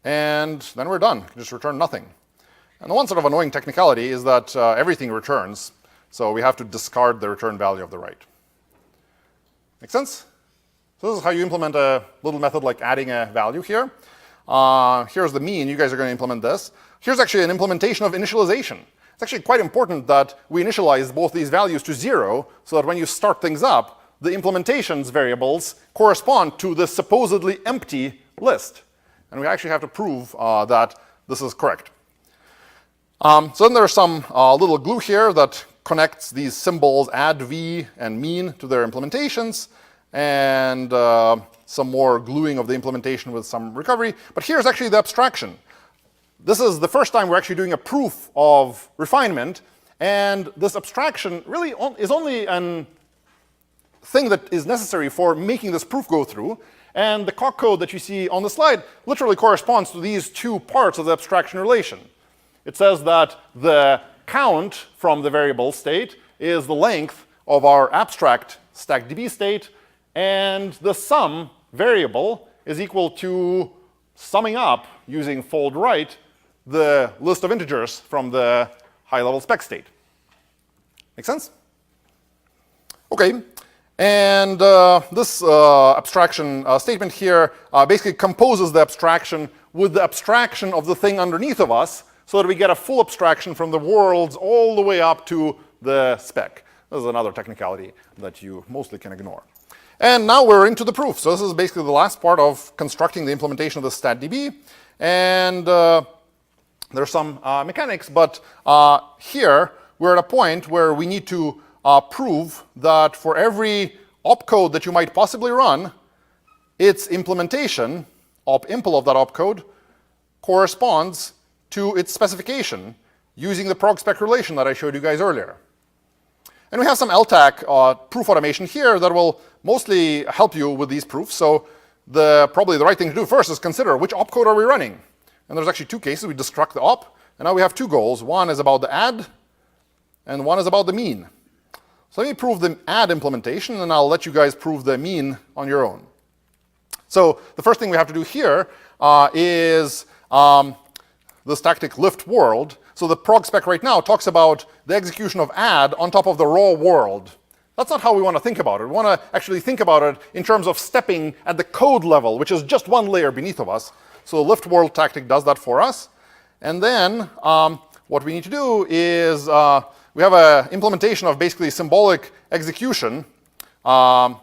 And then we're done. Just return nothing. And the one sort of annoying technicality is that everything returns. So we have to discard the return value of the write. Make sense? So this is how you implement a little method like adding a value here. Here's the mean. You guys are going to implement this. Here's actually an implementation of initialization. It's actually quite important that we initialize both these values to 0 so that when you start things up, the implementations variables correspond to the supposedly empty list. And we actually have to prove that this is correct. So then there's some little glue here that connects these symbols add, v, and mean to their implementations, and some more gluing of the implementation with some recovery. But here's actually the abstraction. This is the first time we're actually doing a proof of refinement, and this abstraction really is only a thing that is necessary for making this proof go through. And the coq code that you see on the slide literally corresponds to these two parts of the abstraction relation. It says that the count from the variable state is the length of our abstract stackDB state, and the sum variable is equal to summing up using fold right the list of integers from the high-level spec state. Make sense? Okay. And this abstraction statement here basically composes the abstraction with the abstraction of the thing underneath of us so that we get a full abstraction from the worlds all the way up to the spec. This is another technicality that you mostly can ignore. And now we're into the proof. So this is basically the last part of constructing the implementation of the statDB. And there's some mechanics, but here we're at a point where we need to prove that for every opcode that you might possibly run, its implementation, op-impl of that opcode, corresponds to its specification using the prog-spec relation that I showed you guys earlier. And we have some LTAC proof automation here that will mostly help you with these proofs. So probably the right thing to do first is consider which opcode are we running. And there's actually two cases. We destruct the op, and now we have two goals. One is about the add, and one is about the mean. So let me prove the add implementation, and I'll let you guys prove the mean on your own. So the first thing we have to do here is this tactic lift world. So the prog spec right now talks about the execution of add on top of the raw world. That's not how we want to think about it. We want to actually think about it in terms of stepping at the code level, which is just one layer beneath of us. So the lift world tactic does that for us. And then what we need to do is we have an implementation of basically symbolic execution that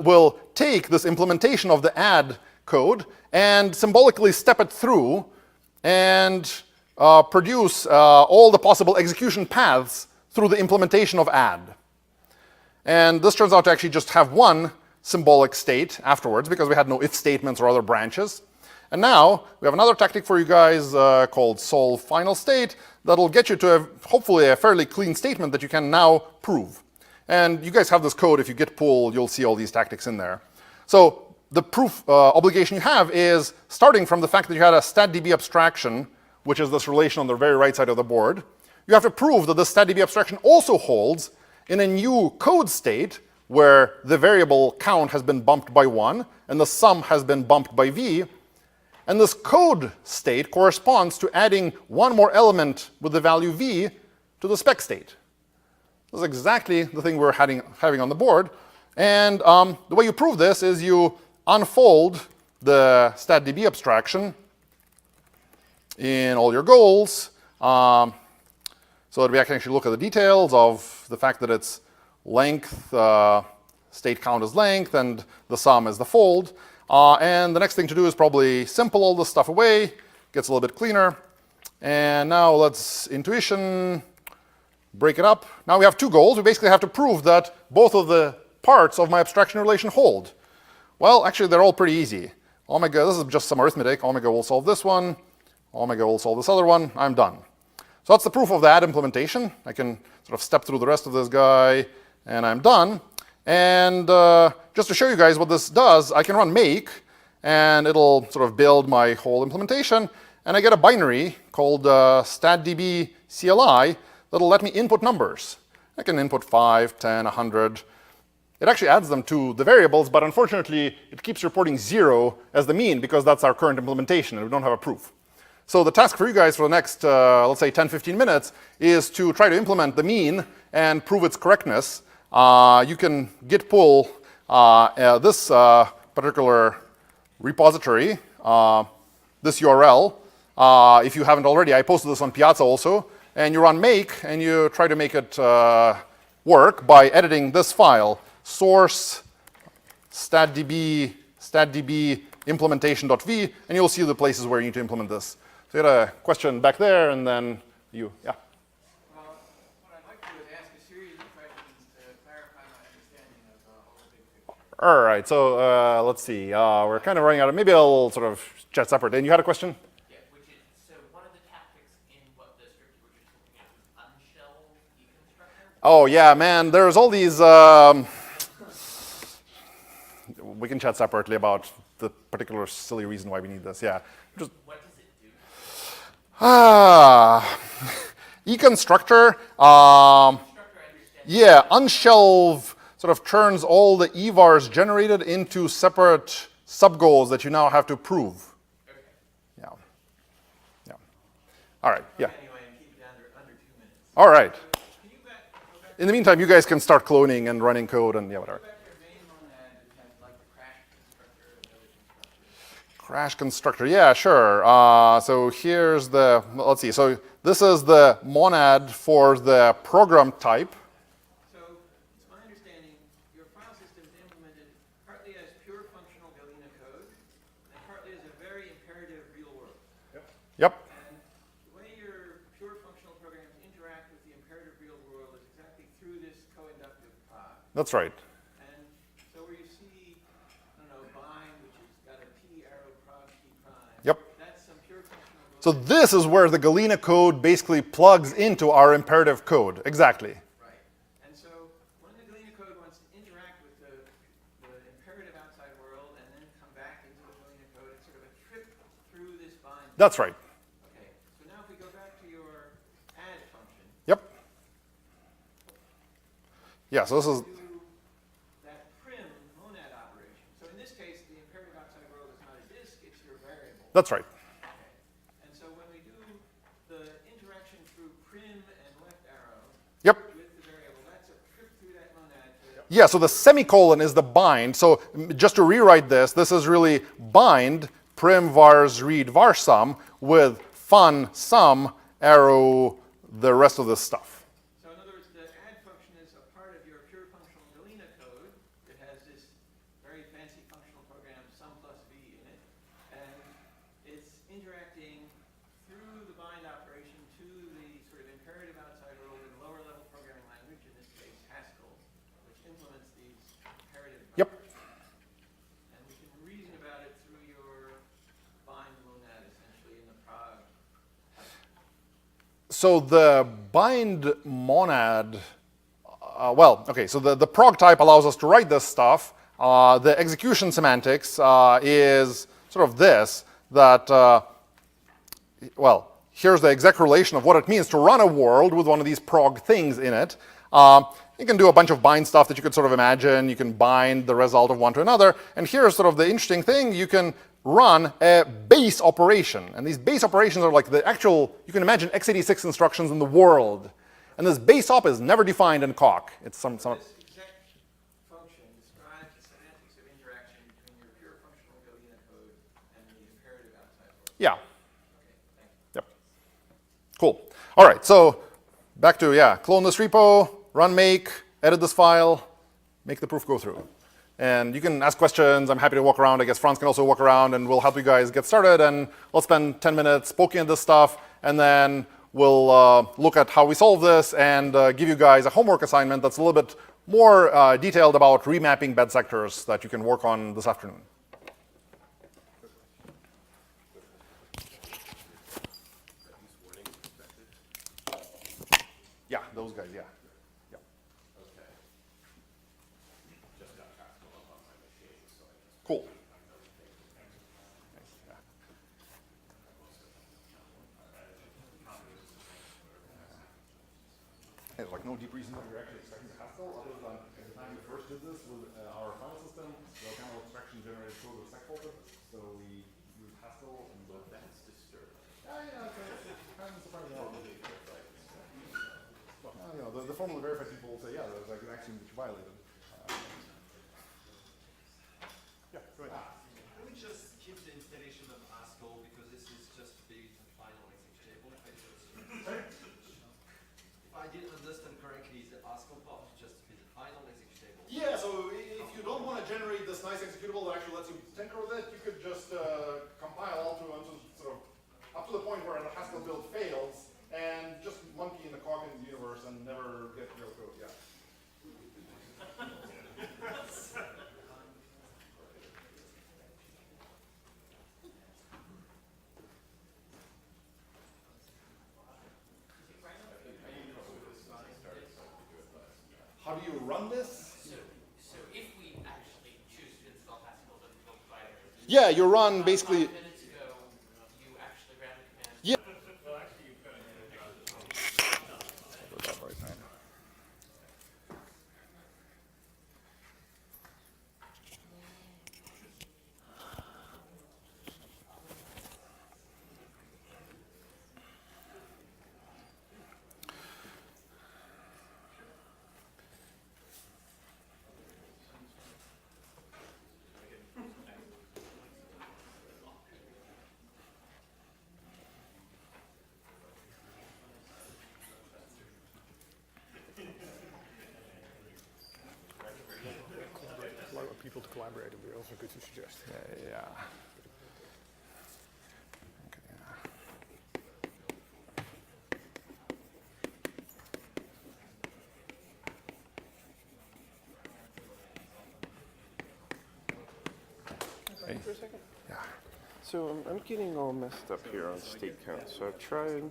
will take this implementation of the add code and symbolically step it through and produce all the possible execution paths through the implementation of add. And this turns out to actually just have one symbolic state afterwards because we had no if statements or other branches. And now we have another tactic for you guys called solve final state that'll get you to hopefully a fairly clean statement that you can now prove. And you guys have this code. If you git pull, you'll see all these tactics in there. So the proof obligation you have is starting from the fact that you had a statDB abstraction, which is this relation on the very right side of the board. You have to prove that the statDB abstraction also holds in a new code state where the variable count has been bumped by 1 and the sum has been bumped by v. And this code state corresponds to adding one more element with the value v to the spec state. This is exactly the thing we're having on the board. And the way you prove this is you unfold the statDB abstraction in all your goals so that we can actually look at the details of the fact that it's length, state count is length, and the sum is the fold. And the next thing to do is probably simple all this stuff away. Gets a little bit cleaner. And now let's intuition, break it up. Now we have two goals. We basically have to prove that both of the parts of my abstraction relation hold. Well, actually, they're all pretty easy. Omega, this is just some arithmetic. Omega will solve this one. Omega will solve this other one. I'm done. So that's the proof of the add implementation. I can sort of step through the rest of this guy, and I'm done. And just to show you guys what this does, I can run make, and it'll sort of build my whole implementation. And I get a binary called statDB CLI that'll let me input numbers. I can input 5, 10, 100. It actually adds them to the variables, but unfortunately, it keeps reporting 0 as the mean because that's our current implementation, and we don't have a proof. So the task for you guys for the next, let's say, 10, 15 minutes is to try to implement the mean and prove its correctness. You can git pull this particular repository, this URL. If you haven't already, I posted this on Piazza also. And you run make, and you try to make it work by editing this file, source statdb implementation.v, and you'll see the places where you need to implement this. So you had a question back there, and then you, yeah. Well, what I'd like to do is ask a series of questions to clarify my understanding of the whole big picture. All right, so let's see. We're kind of running out of, maybe I'll sort of chat separate. And you had a question? Yeah, which is, so one of the tactics in what the script you were just looking at was unshell deconstructor. Oh, yeah, man, there's all these, we can chat separately about the particular silly reason why we need this, yeah. Just, What does it do? eConstructor, yeah, unshelve sort of turns all the evars generated into separate subgoals that you now have to prove. Okay. Yeah. Yeah. All right, yeah. Anyway, and keep it under 2 minutes. All right. Can you go back In the meantime, you guys can start cloning and running code and yeah, whatever. to your main monad that has like the crash constructor and other constructors? Crash constructor, yeah, sure. So here's the, let's see. So this is the monad for the program type. So it's my understanding your file system is implemented partly as pure functional Galena code and partly as a very imperative real world. Yep. And the way your pure functional programs interact with the imperative real world is exactly through this co-inductive pod. That's right. And so where you see, I don't know, bind, which has got a P arrow prod P prime. Yep. That's some pure functional. So this is where the Galena code basically plugs into our imperative code. Exactly. Right. And so when the Galena code wants to interact with the imperative outside world and then come back into the Galena code, it's sort of a trip through this bind. That's right. Okay. So now if we go back to your add function, Yep. Yeah, so this is, do that prim monad operation. So in this case, the imperative outside world is not a disk, it's your variable. that's right. Okay. And so when we do the interaction through prim and left arrow Yep. with the variable, that's a trip through that monad to Yeah, so the semicolon is the bind. So just to rewrite this, this is really bind prim vars read var sum with fun sum arrow the rest of this stuff. So in other words, the add function is a part of your pure functional Galena code that has this very fancy functional program sum plus v in it, and it's interacting through the bind operation So the bind monad, well, okay, so the prog type allows us to write this stuff. The execution semantics is sort of this, that, well, here's the exec relation of what it means to run a world with one of these prog things in it. You can do a bunch of bind stuff that you could sort of imagine. You can bind the result of one to another. And here's sort of the interesting thing. You can run a base operation. And these base operations are like the actual, you can imagine x86 instructions in the world. And this base op is never defined in Coq. It's some This exec function describes the semantics of interaction between your pure functional Galena code and the imperative outside world. yeah. Okay, thank you. Yep. Cool. All right, so back to, yeah, clone this repo, run make, edit this file, make the proof go through. And you can ask questions. I'm happy to walk around. I guess Franz can also walk around, and we'll help you guys get started. And I'll spend 10 minutes poking at this stuff, and then we'll look at how we solve this and give you guys a homework assignment that's a little bit more detailed about remapping bed sectors that you can work on this afternoon. Yeah, those guys, yeah. Cool. Hey, there's like no deep reason why you're actually expecting Haskell, other than at the time we first did this with our file system, the kind of extraction generated code was segfaulted, so we used Haskell and that's disturbing. Yeah, it's kind of surprising. You know, the formally verified people will say, yeah, there's like an axiom that you violated. Yeah, go ahead. Can we just keep the installation of Haskell because this is just to be the final executable? If I didn't understand correctly, the Haskell part is just to be the final executable. Yeah, so if you don't want to generate this nice executable that actually lets you tinker with it, you could just compile all until sort of up to the point where the Haskell build fails and just monkey in the Coq universe and never get real code. Yeah. How do you run this? So if we actually choose to install Haskell, then we'll provide it. Yeah, you run basically. 5 minutes ago, you actually ran the command. Yeah. A lot of people to collaborate would be also good to suggest. Yeah. Okay. For a second? Yeah. So I'm getting all messed up here on state count. So I've tried.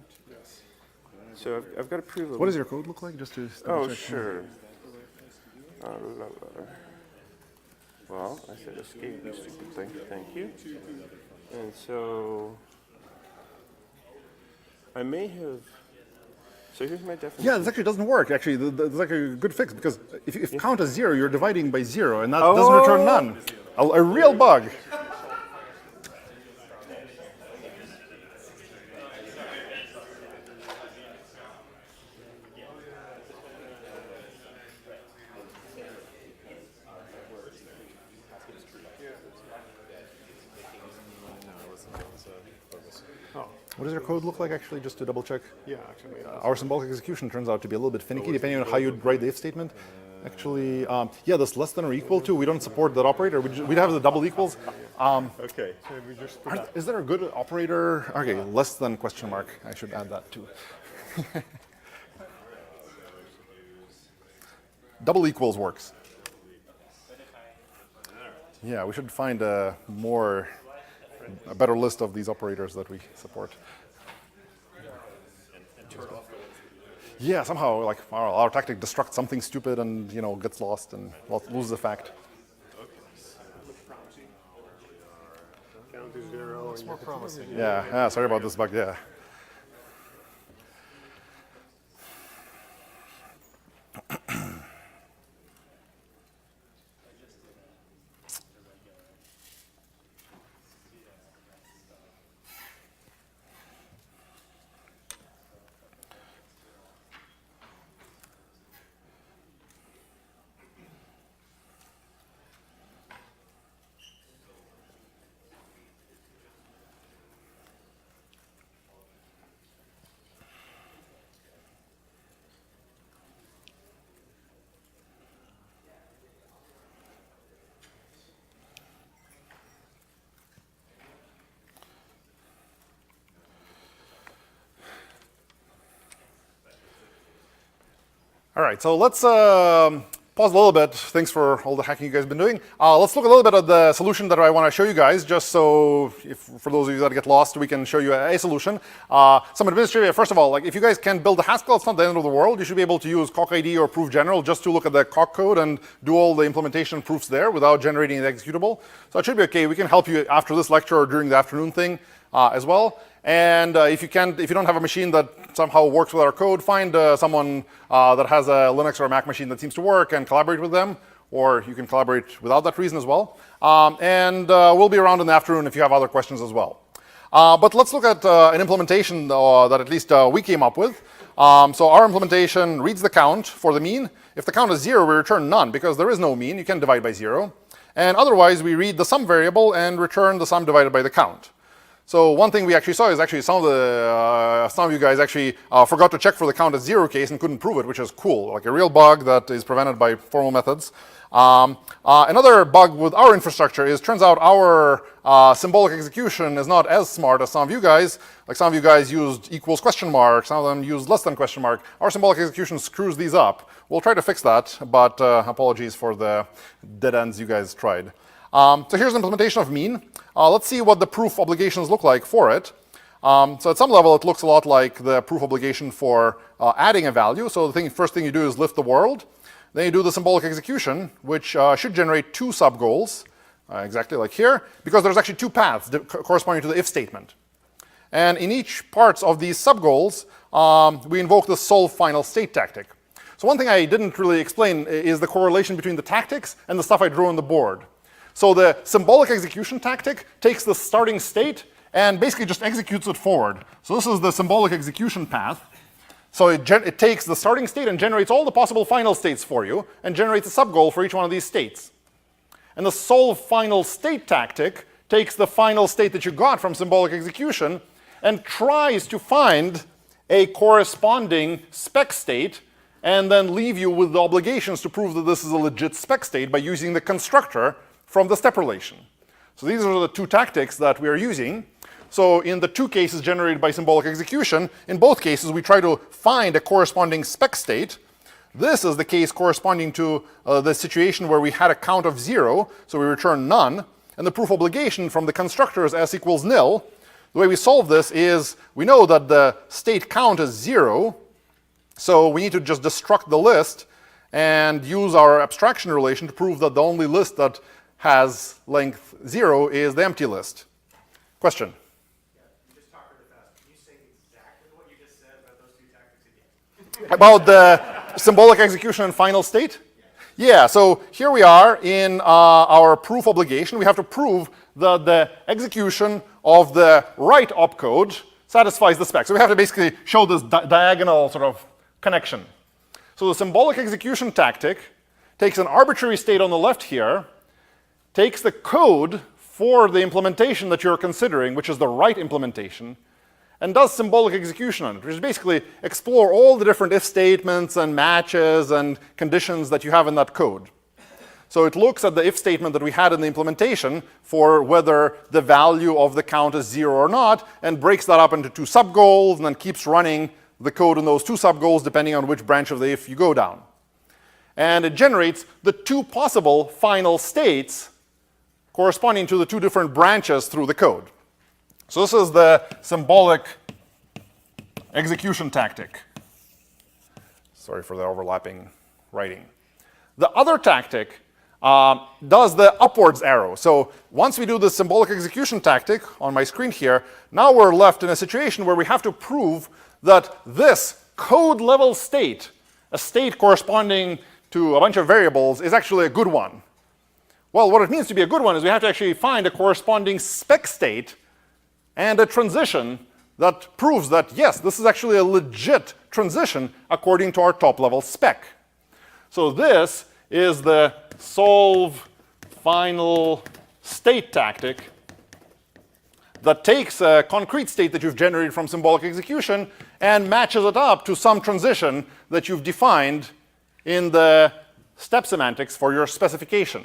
So I've got to prove. What does your code look like? Just to Oh, sure. Well, I said escape, you stupid thing. Thank you. And so I may have. So here's my definition. Yeah, this actually doesn't work. Actually, there's like a good fix because if count is 0, you're dividing by 0, and that doesn't return none. A real bug. What does your code look like, actually, just to double check? Yeah, actually. Our symbolic execution turns out to be a little bit finicky, depending on how you'd write the if statement. Actually, yeah, this less than or equal to, we don't support that operator. We'd have the double equals. Okay, so we just put that. Is there a good operator? Okay, less than question mark. I should add that too. Double equals works. Yeah, we should find a better list of these operators that we support. And turn off Yeah, somehow, like, our tactic destructs something stupid and, gets lost and loses the fact. Down to 0. It's more promising. Yeah, sorry about this bug, yeah. All right, so let's pause a little bit. Thanks for all the hacking you guys have been doing. Let's look a little bit at the solution that I want to show you guys, just so for those of you that get lost, we can show you a solution. Some administrative, first of all, like if you guys can build a Haskell, it's not the end of the world. You should be able to use CockID or proof general just to look at the Cock code and do all the implementation proofs there without generating the executable. So it should be okay. We can help you after this lecture or during the afternoon thing as well. And if you don't have a machine that somehow works with our code, find someone that has a Linux or a Mac machine that seems to work and collaborate with them, or you can collaborate without that reason as well. And we'll be around in the afternoon if you have other questions as well. But let's look at an implementation that at least we came up with. So our implementation reads the count for the mean. If the count is 0, we return none because there is no mean. You can divide by 0. And otherwise, we read the sum variable and return the sum divided by the count. So one thing we actually saw is actually some of you guys actually forgot to check for the count as 0 case and couldn't prove it, which is cool, like a real bug that is prevented by formal methods. Another bug with our infrastructure is, turns out our symbolic execution is not as smart as some of you guys. Like some of you guys used equals question mark, some of them used less than question mark. Our symbolic execution screws these up. We'll try to fix that, but apologies for the dead ends you guys tried. So here's the implementation of mean. Let's see what the proof obligations look like for it. So at some level, it looks a lot like the proof obligation for adding a value. So the first thing you do is lift the world. Then you do the symbolic execution, which should generate 2 sub-goals, exactly like here, because there's actually 2 paths corresponding to the if statement. And in each parts of these sub-goals, we invoke the solve final state tactic. So one thing I didn't really explain is the correlation between the tactics and the stuff I drew on the board. So the symbolic execution tactic takes the starting state and basically just executes it forward. So this is the symbolic execution path. So it takes the starting state and generates all the possible final states for you and generates a sub-goal for each one of these states. And the solve final state tactic takes the final state that you got from symbolic execution and tries to find a corresponding spec state and then leave you with the obligations to prove that this is a legit spec state by using the constructor from the step relation. So these are the 2 tactics that we are using. So in the 2 cases generated by symbolic execution, in both cases we try to find a corresponding spec state. This is the case corresponding to the situation where we had a count of 0, so we return none. And the proof obligation from the constructor is s equals nil. The way we solve this is we know that the state count is 0, so we need to just destruct the list and use our abstraction relation to prove that the only list that has length 0 is the empty list. Question? Yeah, you just talked really fast. Can you say exactly what you just said about those 2 tactics again? About the symbolic execution and final state? Yeah, so here we are in our proof obligation. We have to prove that the execution of the right opcode satisfies the spec. So we have to basically show this diagonal sort of connection. So the symbolic execution tactic takes an arbitrary state on the left here, takes the code for the implementation that you're considering, which is the right implementation, and does symbolic execution on it, which is basically explore all the different if statements and matches and conditions that you have in that code. So it looks at the if statement that we had in the implementation for whether the value of the count is 0 or not, and breaks that up into 2 sub-goals, and then keeps running the code in those 2 sub-goals depending on which branch of the if you go down. And it generates the 2 possible final states corresponding to the 2 different branches through the code. So this is the symbolic execution tactic. Sorry for the overlapping writing. The other tactic does the upwards arrow. So once we do the symbolic execution tactic on my screen here, now we're left in a situation where we have to prove that this code level state, a state corresponding to a bunch of variables, is actually a good one. Well, what it means to be a good one is we have to actually find a corresponding spec state and a transition that proves that, yes, this is actually a legit transition according to our top level spec. So this is the solve final state tactic that takes a concrete state that you've generated from symbolic execution and matches it up to some transition that you've defined in the step semantics for your specification.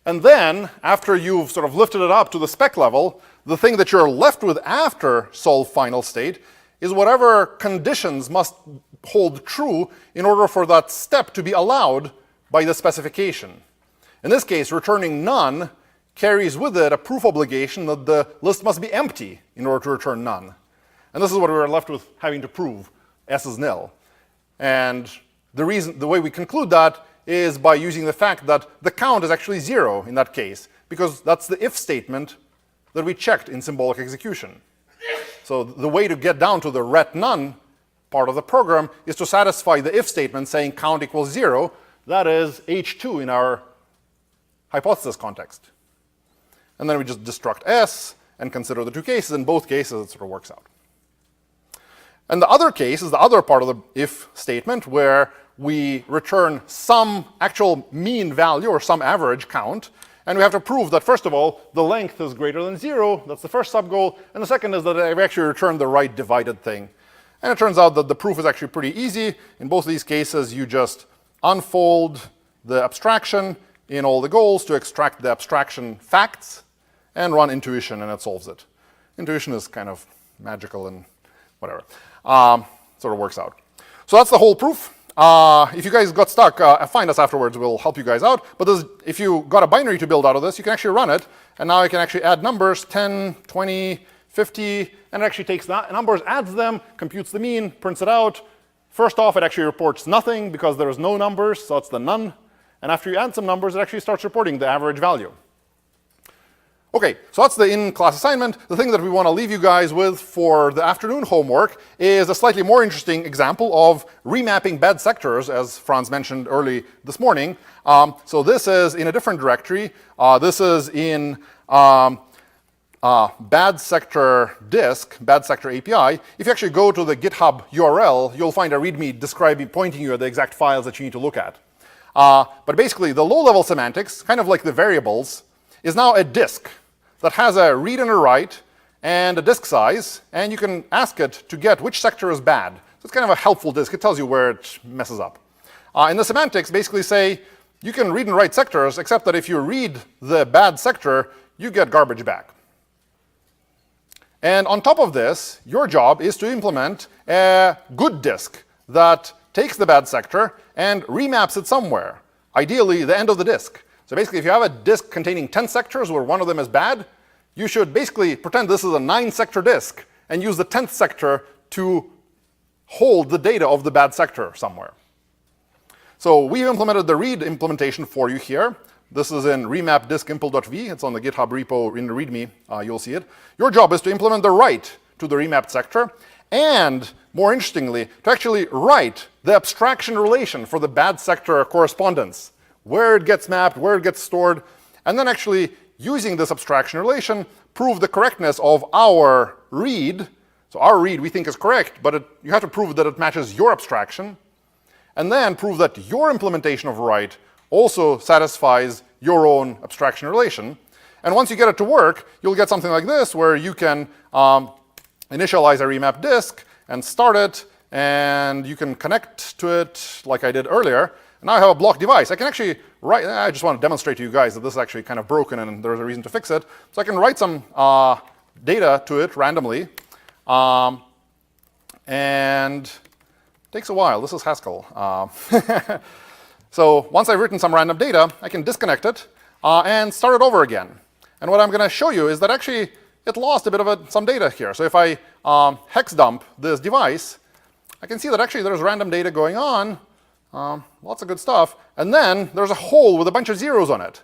And then, after you've sort of lifted it up to the spec level, the thing that you're left with after solve final state is whatever conditions must hold true in order for that step to be allowed by the specification. In this case, returning none carries with it a proof obligation that the list must be empty in order to return none. And this is what we're left with having to prove: S is nil. And the way we conclude that is by using the fact that the count is actually 0 in that case, because that's the if statement that we checked in symbolic execution. So the way to get down to the ret none part of the program is to satisfy the if statement saying count equals 0. That is H2 in our hypothesis context. And then we just destruct S and consider the two cases. In both cases, it sort of works out. And the other case is the other part of the if statement where we return some actual mean value or some average count. And we have to prove that, first of all, the length is greater than 0. That's the first sub-goal. And the second is that I've actually returned the right divided thing. And it turns out that the proof is actually pretty easy. In both of these cases, you just unfold the abstraction in all the goals to extract the abstraction facts and run intuition, and it solves it. Intuition is kind of magical and whatever. Sort of works out. So that's the whole proof. If you guys got stuck, find us afterwards. We'll help you guys out. But if you got a binary to build out of this, you can actually run it. And now I can actually add numbers, 10, 20, 50. And it actually takes that numbers, adds them, computes the mean, prints it out. First off, it actually reports nothing because there is no numbers. So it's the none. And after you add some numbers, it actually starts reporting the average value. OK, so that's the in-class assignment. The thing that we want to leave you guys with for the afternoon homework is a slightly more interesting example of remapping bad sectors, as Franz mentioned early this morning. So this is in a different directory. This is in bad sector disk, bad sector API. If you actually go to the GitHub URL, you'll find a README pointing you at the exact files that you need to look at. But basically, the low-level semantics, kind of like the variables, is now a disk that has a read and a write and a disk size, and you can ask it to get which sector is bad. So it's kind of a helpful disk. It tells you where it messes up. And the semantics basically say you can read and write sectors, except that if you read the bad sector, you get garbage back. And on top of this, your job is to implement a good disk that takes the bad sector and remaps it somewhere, ideally the end of the disk. So basically, if you have a disk containing 10 sectors where one of them is bad, you should basically pretend this is a 9-sector disk and use the 10th sector to hold the data of the bad sector somewhere. So we've implemented the read implementation for you here. This is in remap disk-impl.v. It's on the GitHub repo in the README. You'll see it. Your job is to implement the write to the remapped sector, and more interestingly, to actually write the abstraction relation for the bad sector correspondence, where it gets mapped, where it gets stored, and then actually using this abstraction relation, prove the correctness of our read. So our read we think is correct, but you have to prove that it matches your abstraction, and then prove that your implementation of write also satisfies your own abstraction relation. And once you get it to work, you'll get something like this, where you can initialize a remap disk and start it, and you can connect to it like I did earlier. Now I have a block device. I can actually write, I just want to demonstrate to you guys that this is actually kind of broken and there's a reason to fix it. So I can write some data to it randomly. And it takes a while. This is Haskell. So once I've written some random data, I can disconnect it and start it over again. And what I'm going to show you is that actually it lost a bit of some data here. So if I hex dump this device, I can see that actually there's random data going on, lots of good stuff, and then there's a hole with a bunch of zeros on it.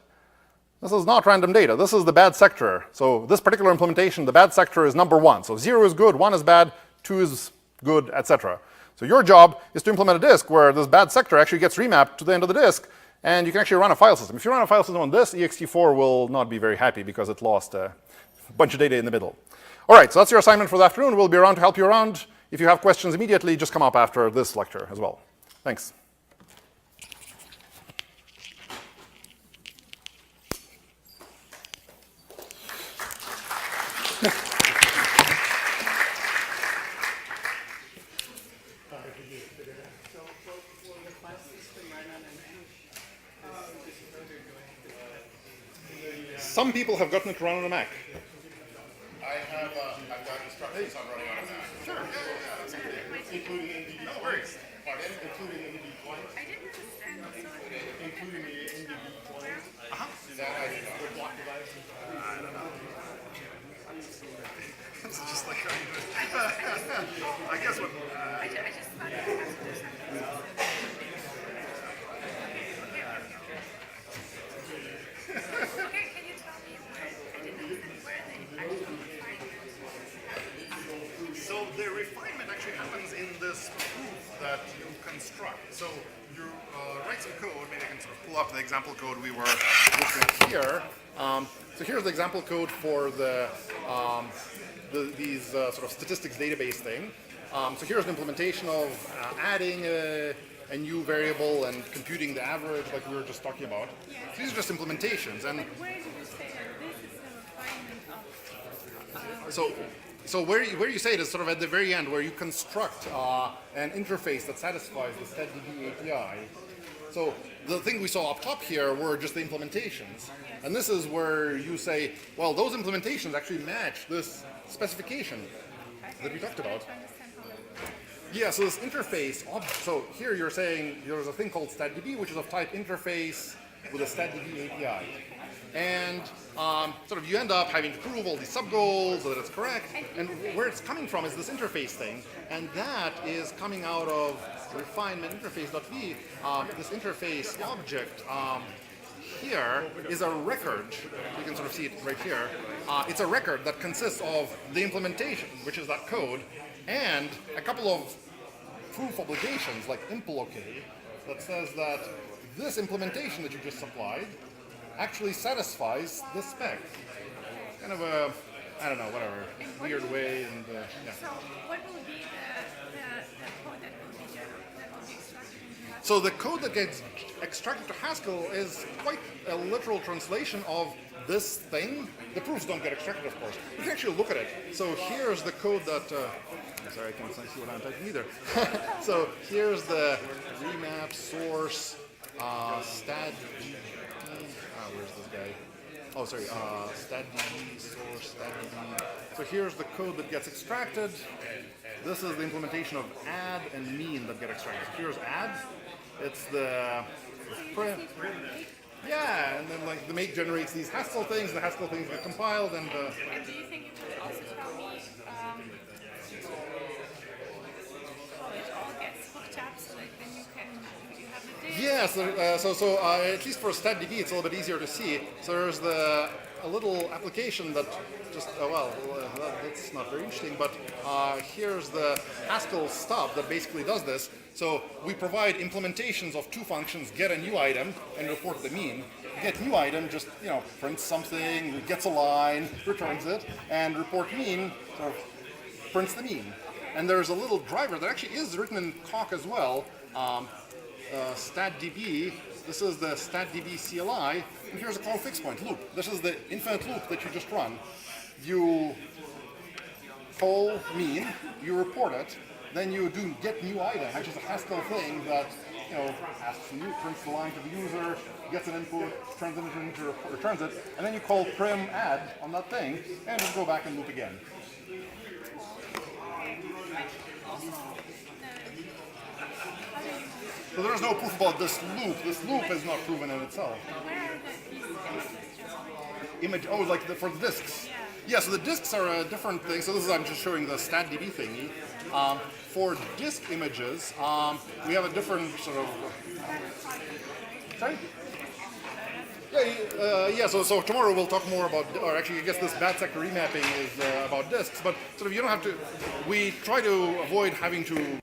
This is not random data. This is the bad sector. So this particular implementation, the bad sector is number 1. So 0 is good, 1 is bad, 2 is good, etc. So your job is to implement a disk where this bad sector actually gets remapped to the end of the disk, and you can actually run a file system. If you run a file system on this, ext4 will not be very happy because it lost a bunch of data in the middle. All right, so that's your assignment for the afternoon. We'll be around to help you around. If you have questions immediately, just come up after this lecture as well. Thanks. Some people have gotten it to run on a Mac. I've got instructions on running on a Mac. Sure. Including NDB. No worries. Pardon? Including NDB clients. I didn't understand. Including the NDB clients. That I did not. Block device. I don't know. It's just like I guess what. I just thought it was Okay, can you tell me where they actually find it? So the refinement actually happens in this proof that you construct. So you write some code. Maybe I can sort of pull up the example code we were looking at here. So here's the example code for these sort of statistics database thing. So here's an implementation of adding a new variable and computing the average like we were just talking about. Yes. So these are just implementations. And Where did you say that this is the refinement of so where you say it is sort of at the very end where you construct an interface that satisfies the StatDB API. So the thing we saw up top here were just the implementations. And this is where you say, well, those implementations actually match this specification that we talked about. Yeah, so this interface, so here you're saying there's a thing called StatDB, which is of type interface with a StatDB API. And sort of you end up having to prove all these sub-goals so that it's correct. And where it's coming from is this interface thing. And that is coming out of refinement interface.v. This interface object here is a record. You can sort of see it right here. It's a record that consists of the implementation, which is that code, and a couple of proof obligations like implocate that says that this implementation that you just supplied actually satisfies the spec. Kind of a, I don't know, whatever, weird way. And yeah. So what will be the code that will be extracted into Haskell? So the code that gets extracted to Haskell is quite a literal translation of this thing. The proofs don't get extracted, of course. You can actually look at it. So here's the code that, sorry, I can't see what I'm typing either. So here's the remap source StatDB. Where's this guy? Oh, sorry, StatDB source StatDB. So here's the code that gets extracted. This is the implementation of add and mean that get extracted. Here's add. It's the print. Yeah, and then like the make generates these Haskell things, the Haskell things get compiled, and And do you think it would also tell me how it all gets hooked up so that then you have the data? yeah, so at least for StatDB, it's a little bit easier to see. So there's a little application that just that's not very interesting, but here's the Haskell stub that basically does this. So we provide implementations of two functions, get a new item and report the mean. Get new item just prints something, gets a line, returns it, and report mean sort of prints the mean. And there's a little driver that actually is written in Coq as well. StatDB. This is the StatDB CLI, and here's a call fixed point loop. This is the infinite loop that you just run. You call mean, you report it, then you do get new item, which is a Haskell thing that asks new, prints the line to the user, gets an input, turns it into an integer, returns it, and then you call prim add on that thing, and just go back and loop again. So there is no proof about this loop. This loop is not proven in itself. Where are these images just written? Image, like for the disks. Yeah, so the disks are a different thing. So this is, I'm just showing the StatDB thingy. For disk images, we have a different sort of... Sorry? Yeah, so tomorrow we'll talk more about, or actually I guess this bad sector remapping is about disks, but sort of you don't have to, we try to avoid having to